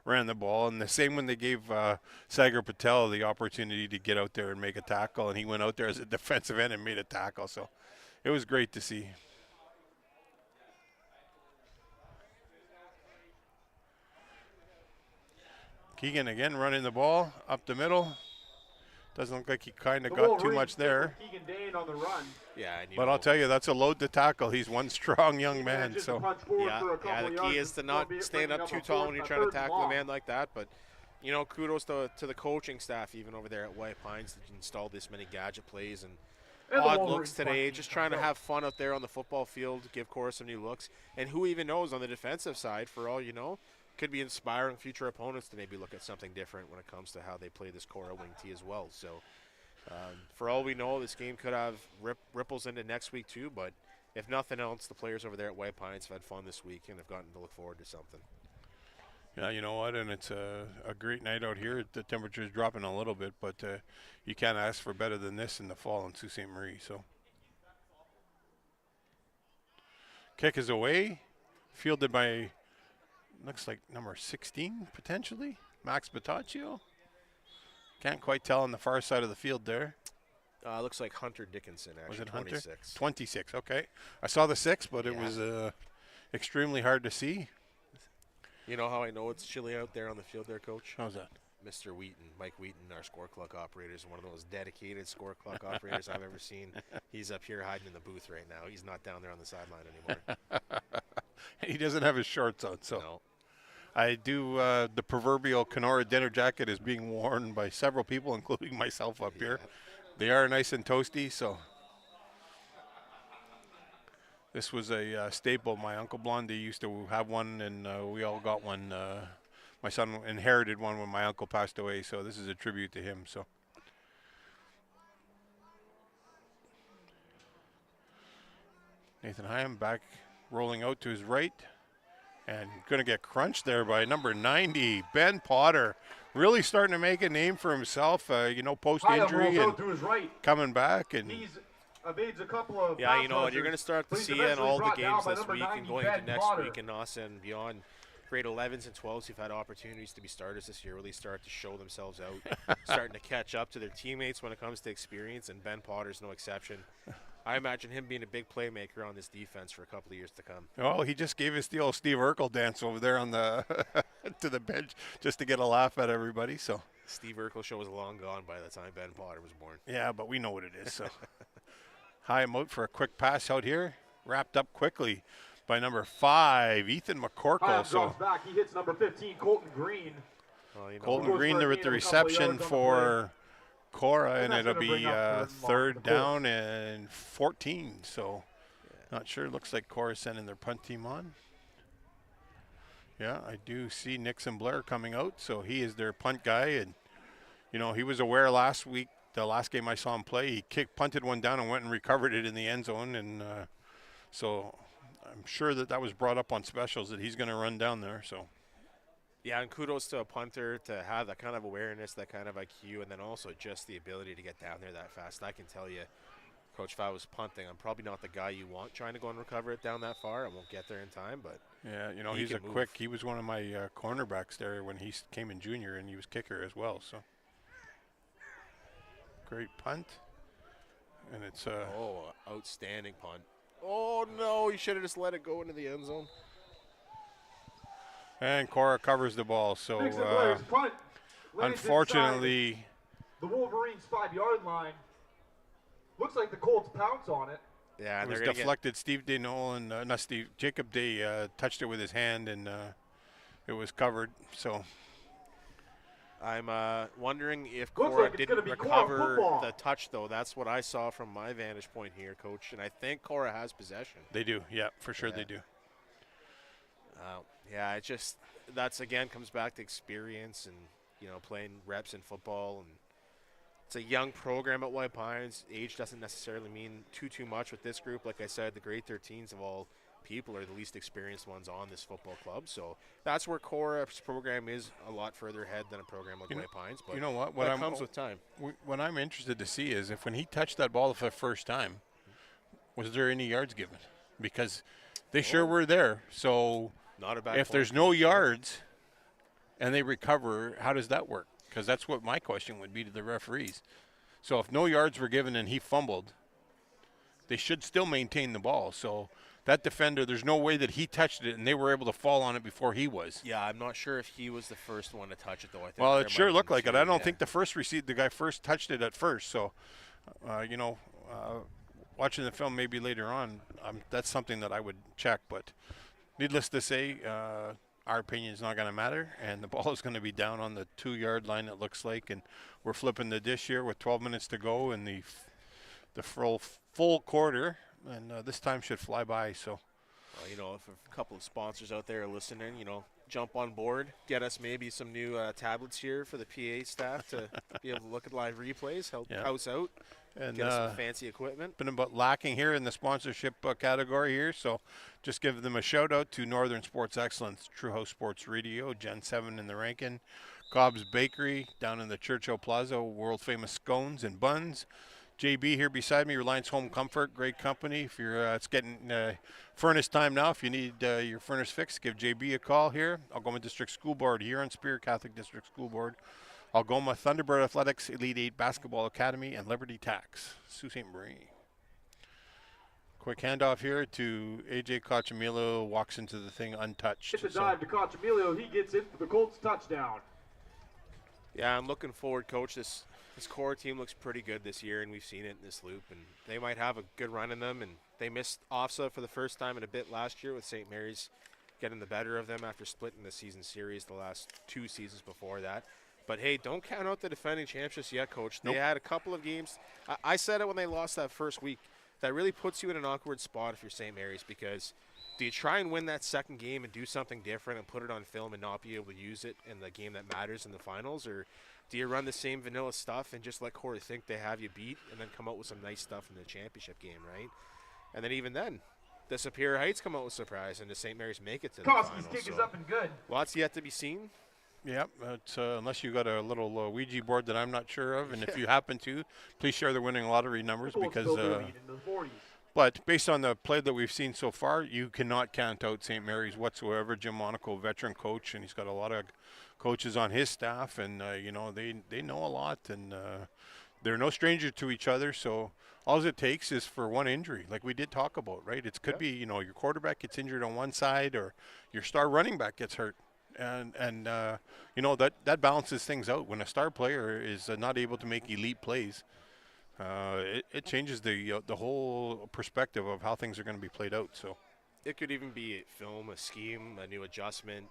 ran the ball. And the same when they gave Sagar Patel the opportunity to get out there and make a tackle, and he went out there as a defensive end and made a tackle. So it was great to see. Keegan again running the ball up the middle. Doesn't look like he kind of got too much there. Keegan Dane on the run. Yeah, but I'll tell you, that's a load to tackle. He's one strong young man. So yeah, the key is to not stand up too tall when you're trying to tackle a man like that. But, you know, kudos to the coaching staff even over there at White Pines that installed this many gadget plays and odd looks today. Just trying to have fun out there on the football field, give Korah some new looks. And who even knows, on the defensive side, for all you know, could be inspiring future opponents to maybe look at something different when it comes to how they play this Korah wing tee as well. So for all we know, this game could have ripples into next week too, but if nothing else, the players over there at White Pines have had fun this week and have gotten to look forward to something. Yeah, you know what, and it's a great night out here. The temperature is dropping a little bit, but you can't ask for better than this in the fall in Sault Ste. Marie. So kick is away, fielded by, looks like number 16, potentially, Max Bataccio. Can't quite tell on the far side of the field there. Looks like Hunter Dickinson, actually. Was it 26. Hunter? 26, okay. I saw the 6, but it Yeah. was extremely hard to see. You know how I know it's chilly out there on the field there, Coach? How's that? Mr. Wheaton, Mike Wheaton, our score clock operator, is one of the most dedicated score clock operators I've ever seen. He's up here hiding in the booth right now. He's not down there on the sideline anymore. He doesn't have his shorts on, so. No. I do, the proverbial Kenora dinner jacket is being worn by several people, including myself up here. They are nice and toasty, so. This was a staple. My Uncle Blondie used to have one, and we all got one. My son inherited one when my uncle passed away, so this is a tribute to him. So, Nathan Hyam back rolling out to his right, and going to get crunched there by number 90, Ben Potter. Really starting to make a name for himself, post-injury and to his right. coming back. And He's evades a couple of Yeah, you know what? You're going to start to but he's see in eventually all the brought down games by this number week 90, and going Ben into next Potter. week and us and beyond. Grade 11s and 12s who've had opportunities to be starters this year really start to show themselves out, starting to catch up to their teammates when it comes to experience, and Ben Potter's no exception. I imagine him being a big playmaker on this defense for a couple of years to come. Oh, he just gave us the old Steve Urkel dance over there on the to the bench just to get a laugh at everybody. So Steve Urkel show was long gone by the time Ben Potter was born. yeah, but we know what it is. So high out for a quick pass out here, wrapped up quickly by number 5, Ethan McCorkle. Hyam So drops back. He hits number 15, Colton Green. Well, you know, Colton Goes Green for a there with gain the of a couple of reception yards on the for Korah, and that's it'll gonna be bring up third the down and 14. So not sure. Looks like Korah's sending their punt team on. Yeah, I do see Nixon Blair coming out, so he is their punt guy, and he was aware last week. The last game I saw him play, he punted one down and went and recovered it in the end zone, and so I'm sure that was brought up on specials that he's going to run down there. So yeah, and kudos to a punter to have that kind of awareness, that kind of IQ, and then also just the ability to get down there that fast. I can tell you, Coach, if I was punting, I'm probably not the guy you want trying to go and recover it down that far. I won't get there in time, but yeah, he he's can move. quick. He was one of my cornerbacks there when he came in junior, and he was kicker as well. So great punt, and it's outstanding punt. Oh no, he should have just let it go into the end zone. and Korah covers the ball. So Nixon Blair's punt lands unfortunately, inside the Wolverines' 5-yard line. Looks like the Colts pounce on it. Yeah, it and was they're gonna deflected. Steve Day Nolan, not Steve, Jacob Day touched it with his hand, and it was covered. So I'm wondering if Looks Korah like it's didn't gonna be Korah recover football. the touch, though. That's what I saw from my vantage point here, Coach. And I think Korah has possession. they do, yeah, for sure Yeah. they do. Yeah, it just that's again comes back to experience and playing reps in football, and it's a young program at White Pines. Age doesn't necessarily mean too much with this group. Like I said, the grade 13s of all people are the least experienced ones on this football club. So that's where Korah's program is a lot further ahead than a program like White Pines. But you know what? that comes with time. What I'm interested to see is if when he touched that ball for the first time, was there any yards given? Because they sure were there. So Not a bad if point. there's no yards and they recover, how does that work? Because that's what my question would be to the referees. So if no yards were given and he fumbled, they should still maintain the ball. So that defender, there's no way that he touched it and they were able to fall on it before he was. Yeah, I'm not sure if he was the first one to touch it, though. I think Well, there it might sure have looked been like it. two, I don't yeah. think the guy first touched it at first. So, watching the film maybe later on, that's something that I would check. But needless to say, our opinion is not going to matter, and the ball is going to be down on the 2-yard line, it looks like, and we're flipping the dish here with 12 minutes to go in the full quarter, and this time should fly by. So, if a couple of sponsors out there are listening, jump on board, get us maybe some new tablets here for the PA staff to be able to look at live replays, help house out, and get us some fancy equipment. been about lacking here in the sponsorship category here, so just give them a shout out to Northern Sports Excellence, True House Sports Radio, Gen 7 in the Rankin, Cobb's Bakery down in the Churchill Plaza, world famous scones and buns. JB here beside me, Reliance Home Comfort, great company. If you're, it's getting furnace time now. If you need your furnace fixed, give JB a call here. Algoma District School Board here on Spear Catholic District School Board. Algoma Thunderbird Athletics, Elite 8 Basketball Academy, and Liberty Tax. Sault Ste. Marie. Quick handoff here to AJ Cochamillo, walks into the thing untouched. It's a dive to Cochamillo. He gets it for the Colts touchdown. Yeah, I'm looking forward, Coach. This Korah team looks pretty good this year, and we've seen it in this loop. And they might have a good run in them. And they missed OFSA for the first time in a bit last year with St. Mary's getting the better of them after splitting the season series the last 2 seasons before that. But, hey, don't count out the defending champs just yet, Coach. They had a couple of games. I said it when they lost that first week. That really puts you in an awkward spot if you're St. Mary's, because do you try and win that second game and do something different and put it on film and not be able to use it in the game that matters in the finals? Or do you run the same vanilla stuff and just let Korah think they have you beat and then come out with some nice stuff in the championship game, right? And then even then, the Superior Heights come out with surprise and the St. Mary's make it to the finals. Koski's kick is up and good. Lots yet to be seen. Yeah, unless you got a little Ouija board that I'm not sure of, and if you happen to, please share the winning lottery numbers because. But based on the play that we've seen so far, you cannot count out St. Mary's whatsoever. Jim Monaco, veteran coach, and he's got a lot of coaches on his staff, and they know a lot, and they're no stranger to each other. So all it takes is for one injury, like we did talk about, right? It could be your quarterback gets injured on one side, or your star running back gets hurt. And that balances things out. When a star player is not able to make elite plays, it changes the whole perspective of how things are going to be played out. So it could even be film, a scheme, a new adjustment.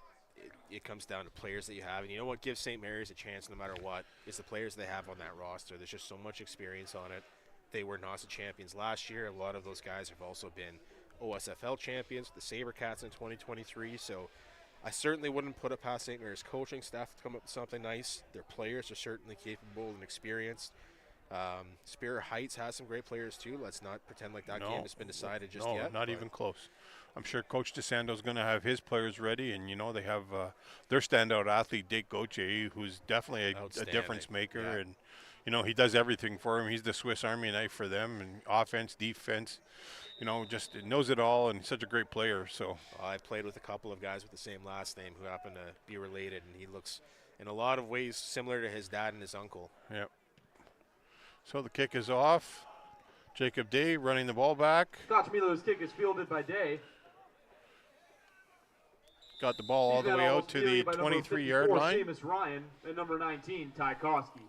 It comes down to players that you have. And you know what gives St. Mary's a chance no matter what is the players they have on that roster. There's just so much experience on it. They were NASA champions last year. A lot of those guys have also been OSFL champions, the SaberCats in 2023. So I certainly wouldn't put it past St. Mary's coaching staff to come up with something nice. Their players are certainly capable and experienced. Superior Heights has some great players too. Let's not pretend like that game has been decided just yet. No, not even close. I'm sure Coach DeSando's going to have his players ready, and they have their standout athlete, Dake Gauthier, who's definitely a difference maker, and he does everything for him. He's the Swiss Army knife for them, and offense, defense. Just knows it all, and such a great player. So I played with a couple of guys with the same last name who happen to be related, and he looks in a lot of ways similar to his dad and his uncle. Yep. So the kick is off. Jacob Day running the ball back. Cochamillo's kick is fielded by Day. Got the ball all the way out to the 23-yard line. Seamus Ryan and number 19, Ty Koski.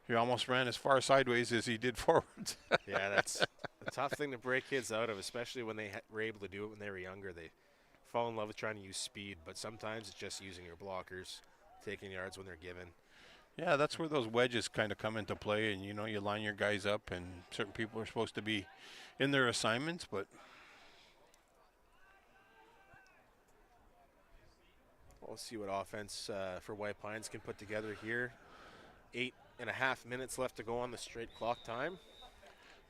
He almost ran as far sideways as he did forwards. Yeah, that's a tough thing to break kids out of, especially when they were able to do it when they were younger. They fall in love with trying to use speed, but sometimes it's just using your blockers, taking yards when they're given. Yeah, that's where those wedges kind of come into play, and you line your guys up, and certain people are supposed to be in their assignments, but we'll see what offense for White Pines can put together here. 8.5 minutes left to go on the straight clock time.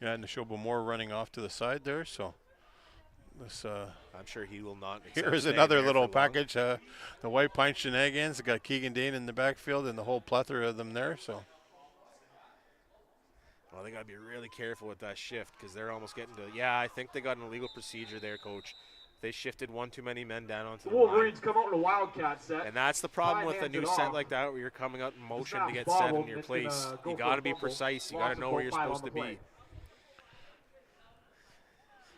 Yeah, and Neshoba Moore running off to the side there, so this I'm sure he will not. Here is another little package. The White Pine shenanigans. Got Keegan Dane in the backfield and the whole plethora of them there. So, well, they got to be really careful with that shift because they're almost getting to. Yeah, I think they got an illegal procedure there, Coach. They shifted one too many men down onto the Wolverines line. come out in a Wildcat set. And that's the problem with a new set like that where you're coming out in motion to get set in your place. You got to be precise. You got to know where you're supposed to be.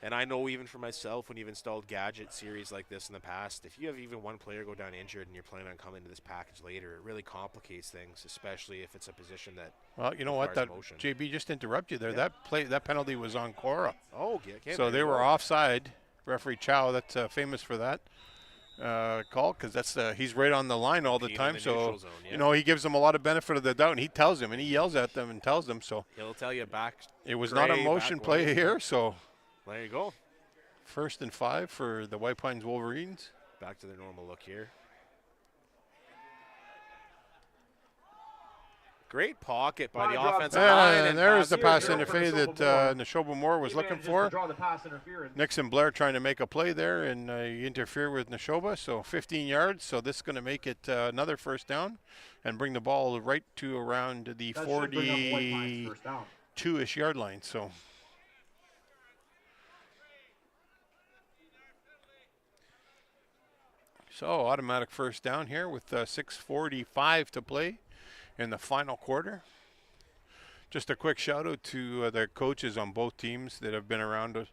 And I know even for myself, when you've installed gadget series like this in the past, if you have even one player go down injured and you're planning on coming to this package later, it really complicates things, especially if it's a position that. Well, you know what? That motion. JB, just interrupt you there. Yeah. That penalty was on Korah. Oh, yeah. So they were offside. Referee Chow, that's famous for that call because that's he's right on the line all the time. So zone, yeah. He gives them a lot of benefit of the doubt, and he tells them, and he yells at them and tells them. So he'll tell you back. It was not a motion play here, so. There you go. 1st and 5 for the White Pines Wolverines. Back to their normal look here. Great pocket by the offensive line. And there's the pass interference that Neshoba Moore was looking for. Nixon Blair trying to make a play there, and he interfered with Neshoba, so 15 yards. So this is going to make it another first down and bring the ball right to around the 42-ish yard line. So automatic first down here with 6:45 to play in the final quarter. Just a quick shout out to the coaches on both teams that have been around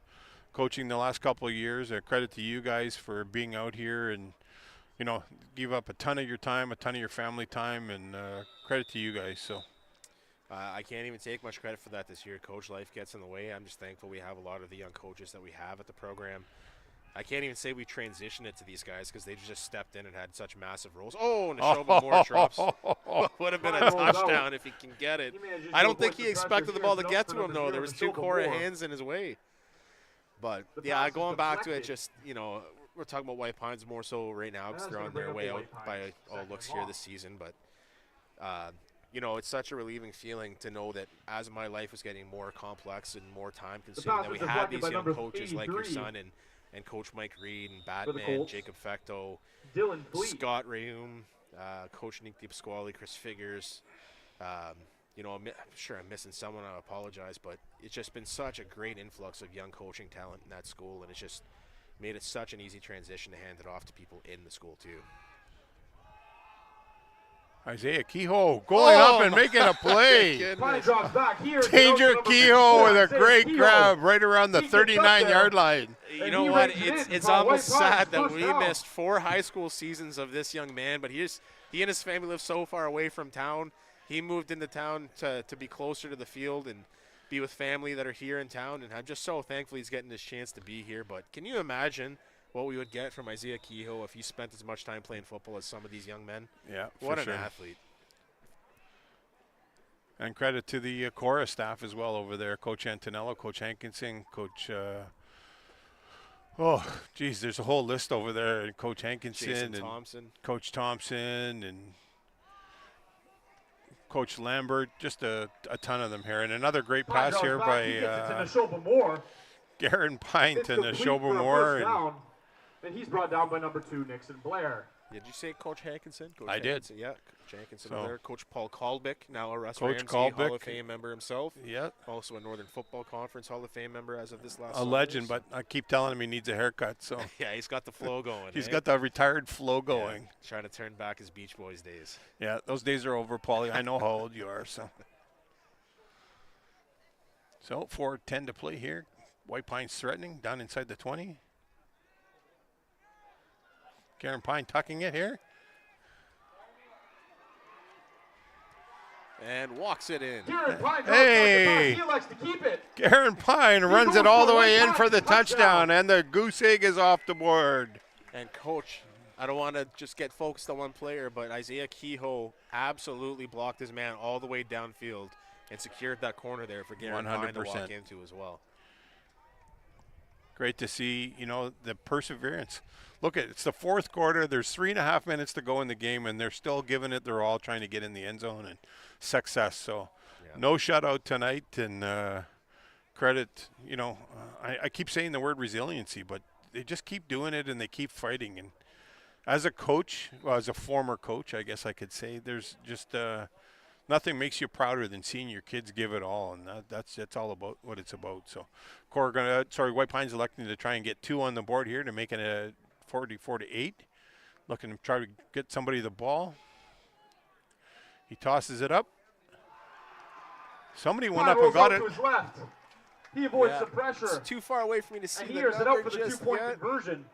coaching the last couple of years. Credit to you guys for being out here and, you know, give up a ton of your time, a ton of your family time, and credit to you guys. So I can't even take much credit for that this year. Coach life gets in the way. I'm just thankful we have a lot of the young coaches that we have at the program. I can't even say we transitioned it to these guys because they just stepped in and had such massive roles. Oh, and Neshoba Moore drops. Would have been a touchdown if he can get it. I don't think he expected the ball to get to him, though. There was 2 Korah hands in his way. But, yeah, going back to it, just, you know, we're talking about White Pines more so right now because they're on their way out by all looks here this season. But, you know, it's such a relieving feeling to know that as my life was getting more complex and more time-consuming, that we had these young coaches like your son and Coach Mike Reed and Batman, Jacob Fecto, Scott Rayum, Coach Nick DiPasquale, Chris Figures. You know, I'm sure I'm missing someone. I apologize, but it's just been such a great influx of young coaching talent in that school, and it's just made it such an easy transition to hand it off to people in the school too. Isaiah Kehoe going up and making a play. Danger Kehoe with a great grab right around the 39-yard line. You know what? It's almost sad that we missed 4 high school seasons of this young man, but he and his family live so far away from town. He moved into town to be closer to the field and be with family that are here in town, and I'm just so thankful he's getting this chance to be here. But can you imagine what we would get from Isaiah Kehoe if he spent as much time playing football as some of these young men? Yeah, what an athlete. And credit to the Korah staff as well over there, Coach Antonello, Coach Hankinson, Coach there's a whole list over there. Coach Hankinson Jason and Thompson. Coach Thompson and Coach Lambert, just a ton of them here. And another great pass here by Garen Pine to Neshoba Moore. And he's brought down by number 2, Nixon Blair. Did you say Coach Hankinson? I did. Yeah, Coach Hankinson over there. Coach Paul Kalbick, now a Russ Coach Ramsey Kalbick, Hall of Fame member himself. Yeah. Also a Northern Football Conference Hall of Fame member as of this last A legend, but I keep telling him he needs a haircut. So yeah, he's got the flow going. He's got the retired flow going. Yeah, trying to turn back his Beach Boys days. Yeah, those days are over, Paulie. I know how old you are. So 4:10 to play here. White Pines threatening down inside the 20. Garen Pine tucking it here. And walks it in. Hey! He likes to keep it. Garen Pine runs it all the way in for the touchdown, and the goose egg is off the board. And Coach, I don't want to just get focused on one player, but Isaiah Kehoe absolutely blocked his man all the way downfield and secured that corner there for Garen Pine to walk into as well. Great to see, you know, the perseverance. Look, it's the 4th quarter. There's 3.5 minutes to go in the game, and they're still giving it their all, trying to get in the end zone and success. So no shutout tonight, and credit, you know, I keep saying the word resiliency, but they just keep doing it, and they keep fighting. And as a coach, well, as a former coach, I guess I could say, there's just nothing makes you prouder than seeing your kids give it all, and that's all about what it's about. So White Pines electing to try and get 2 on the board here to make it a 44-8. Looking to try to get somebody the ball. He tosses it up. Somebody went up and got it. To his left. He avoids the pressure. It's too far away for me to see. And he hears it out for the 2-point conversion.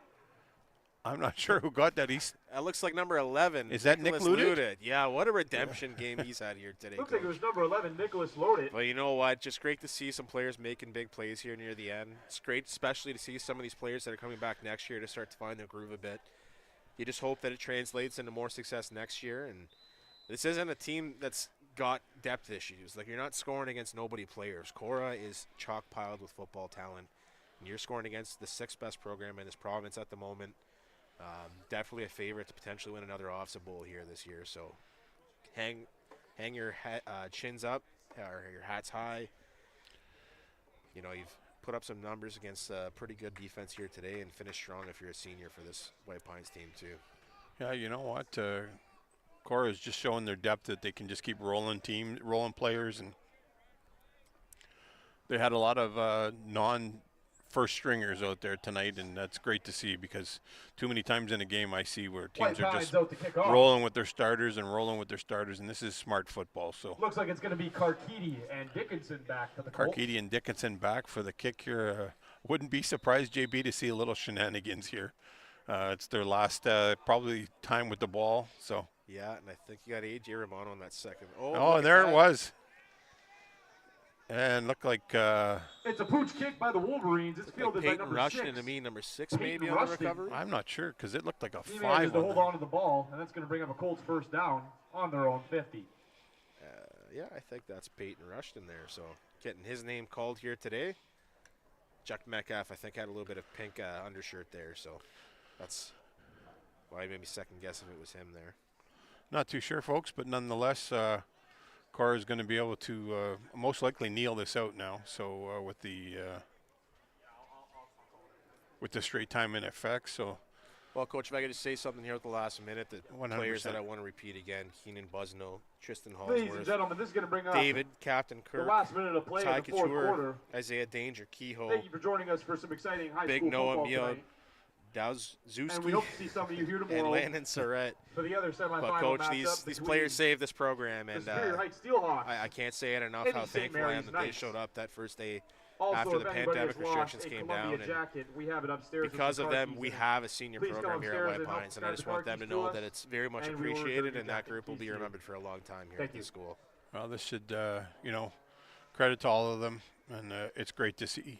I'm not sure who got that. That looks like number 11. Is that Nick Ludet? Yeah, what a redemption game he's had here today. Looks like it was number 11, Nicholas Loaded. Well, you know what? Just great to see some players making big plays here near the end. It's great, especially to see some of these players that are coming back next year to start to find their groove a bit. You just hope that it translates into more success next year. And this isn't a team that's got depth issues. Like, you're not scoring against nobody players. Korah is chock-piled with football talent. And you're scoring against the 6th best program in this province at the moment. Definitely a favorite to potentially win another OFSA Bowl here this year. So hang your chins up, or your hats high. You know, you've put up some numbers against a pretty good defense here today, and finish strong if you're a senior for this White Pines team too. Yeah, you know what? Korah is just showing their depth, that they can just keep rolling players, and they had a lot of first stringers out there tonight, and that's great to see because too many times in a game I see where White teams are Pines just out to kick off. rolling with their starters, and this is smart football. So Looks like it's going to be Karkidi and Dickinson back for the Colts. Karkidi and Dickinson back for the kick here. Wouldn't be surprised, JB, to see a little shenanigans here. It's their last probably time with the ball. So Yeah, and I think you got A.J. Romano on that second. Oh, oh, look and there at it that. was. And looked like It's a pooch kick by the Wolverines. It's fielded by Peyton number Rushton 6. to me, number 6 Peyton maybe on Rushton. the recovery. I'm not sure because it looked like a He 5 manages to on hold that. on to the ball, and that's going to bring up a Colts first down on their own 50. Yeah, I think that's Peyton Rushton there. So getting his name called here today. Chuck Metcalf, I think, had a little bit of pink undershirt there. So that's why I made me second guess if it was him there. Not too sure, folks, but nonetheless, Korah is going to be able to most likely kneel this out now. So with the straight time in effect, so Well, Coach, if I could just say something here at the last minute, the 100%. players that I want to repeat again, Keenan Busno, Tristan Ladies and Hallsworth, gentlemen, this is going to bring up David, Captain the Kirk, last minute of play Ty in the fourth Couture, quarter. Isaiah Danger, Kehoe, Thank you for joining us for some exciting high Big school Noah football Mio, tonight. Dawes And we Zuski, hope to see some of you here and tomorrow Landon Surratt. for the other semifinal But, Coach, matchup these between players saved this program, the and Superior Heights Steelhawks. I can't say it enough and how the St. thankful I am Mary's that they Knights. showed up that first day Also, after if the anybody pandemic has lost restrictions a came Columbia down. And jacket, we have it upstairs with because some of them, car keys we in it. have a senior Please come program here at upstairs White and help Pines, and I guide just the want car them to keys know to that us, it's very much and we will return appreciated, you and that back the group will keys be to you. remembered for a long time here Thank at the you. school. well, this should credit to all of them, and it's great to see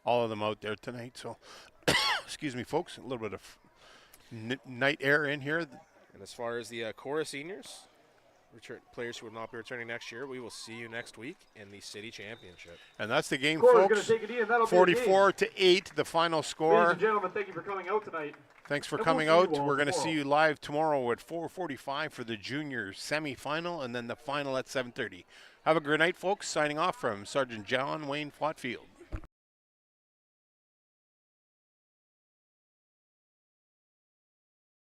all of them out there tonight. So, excuse me, folks, a little bit of night air in here. And as far as the Korah seniors, players who will not be returning next year, we will see you next week in the city championship. And that's the game, Korah's gonna folks. take it in. That'll be the game. 44-8, the final Ladies score. and gentlemen, thank you for coming out tonight. Thanks for And we'll coming see you out. all We're going to see tomorrow. you live tomorrow at 4:45 for the junior semifinal, and then the final at 7:30. Have a great night, folks. Signing off from Sergeant John Wayne Flatfield.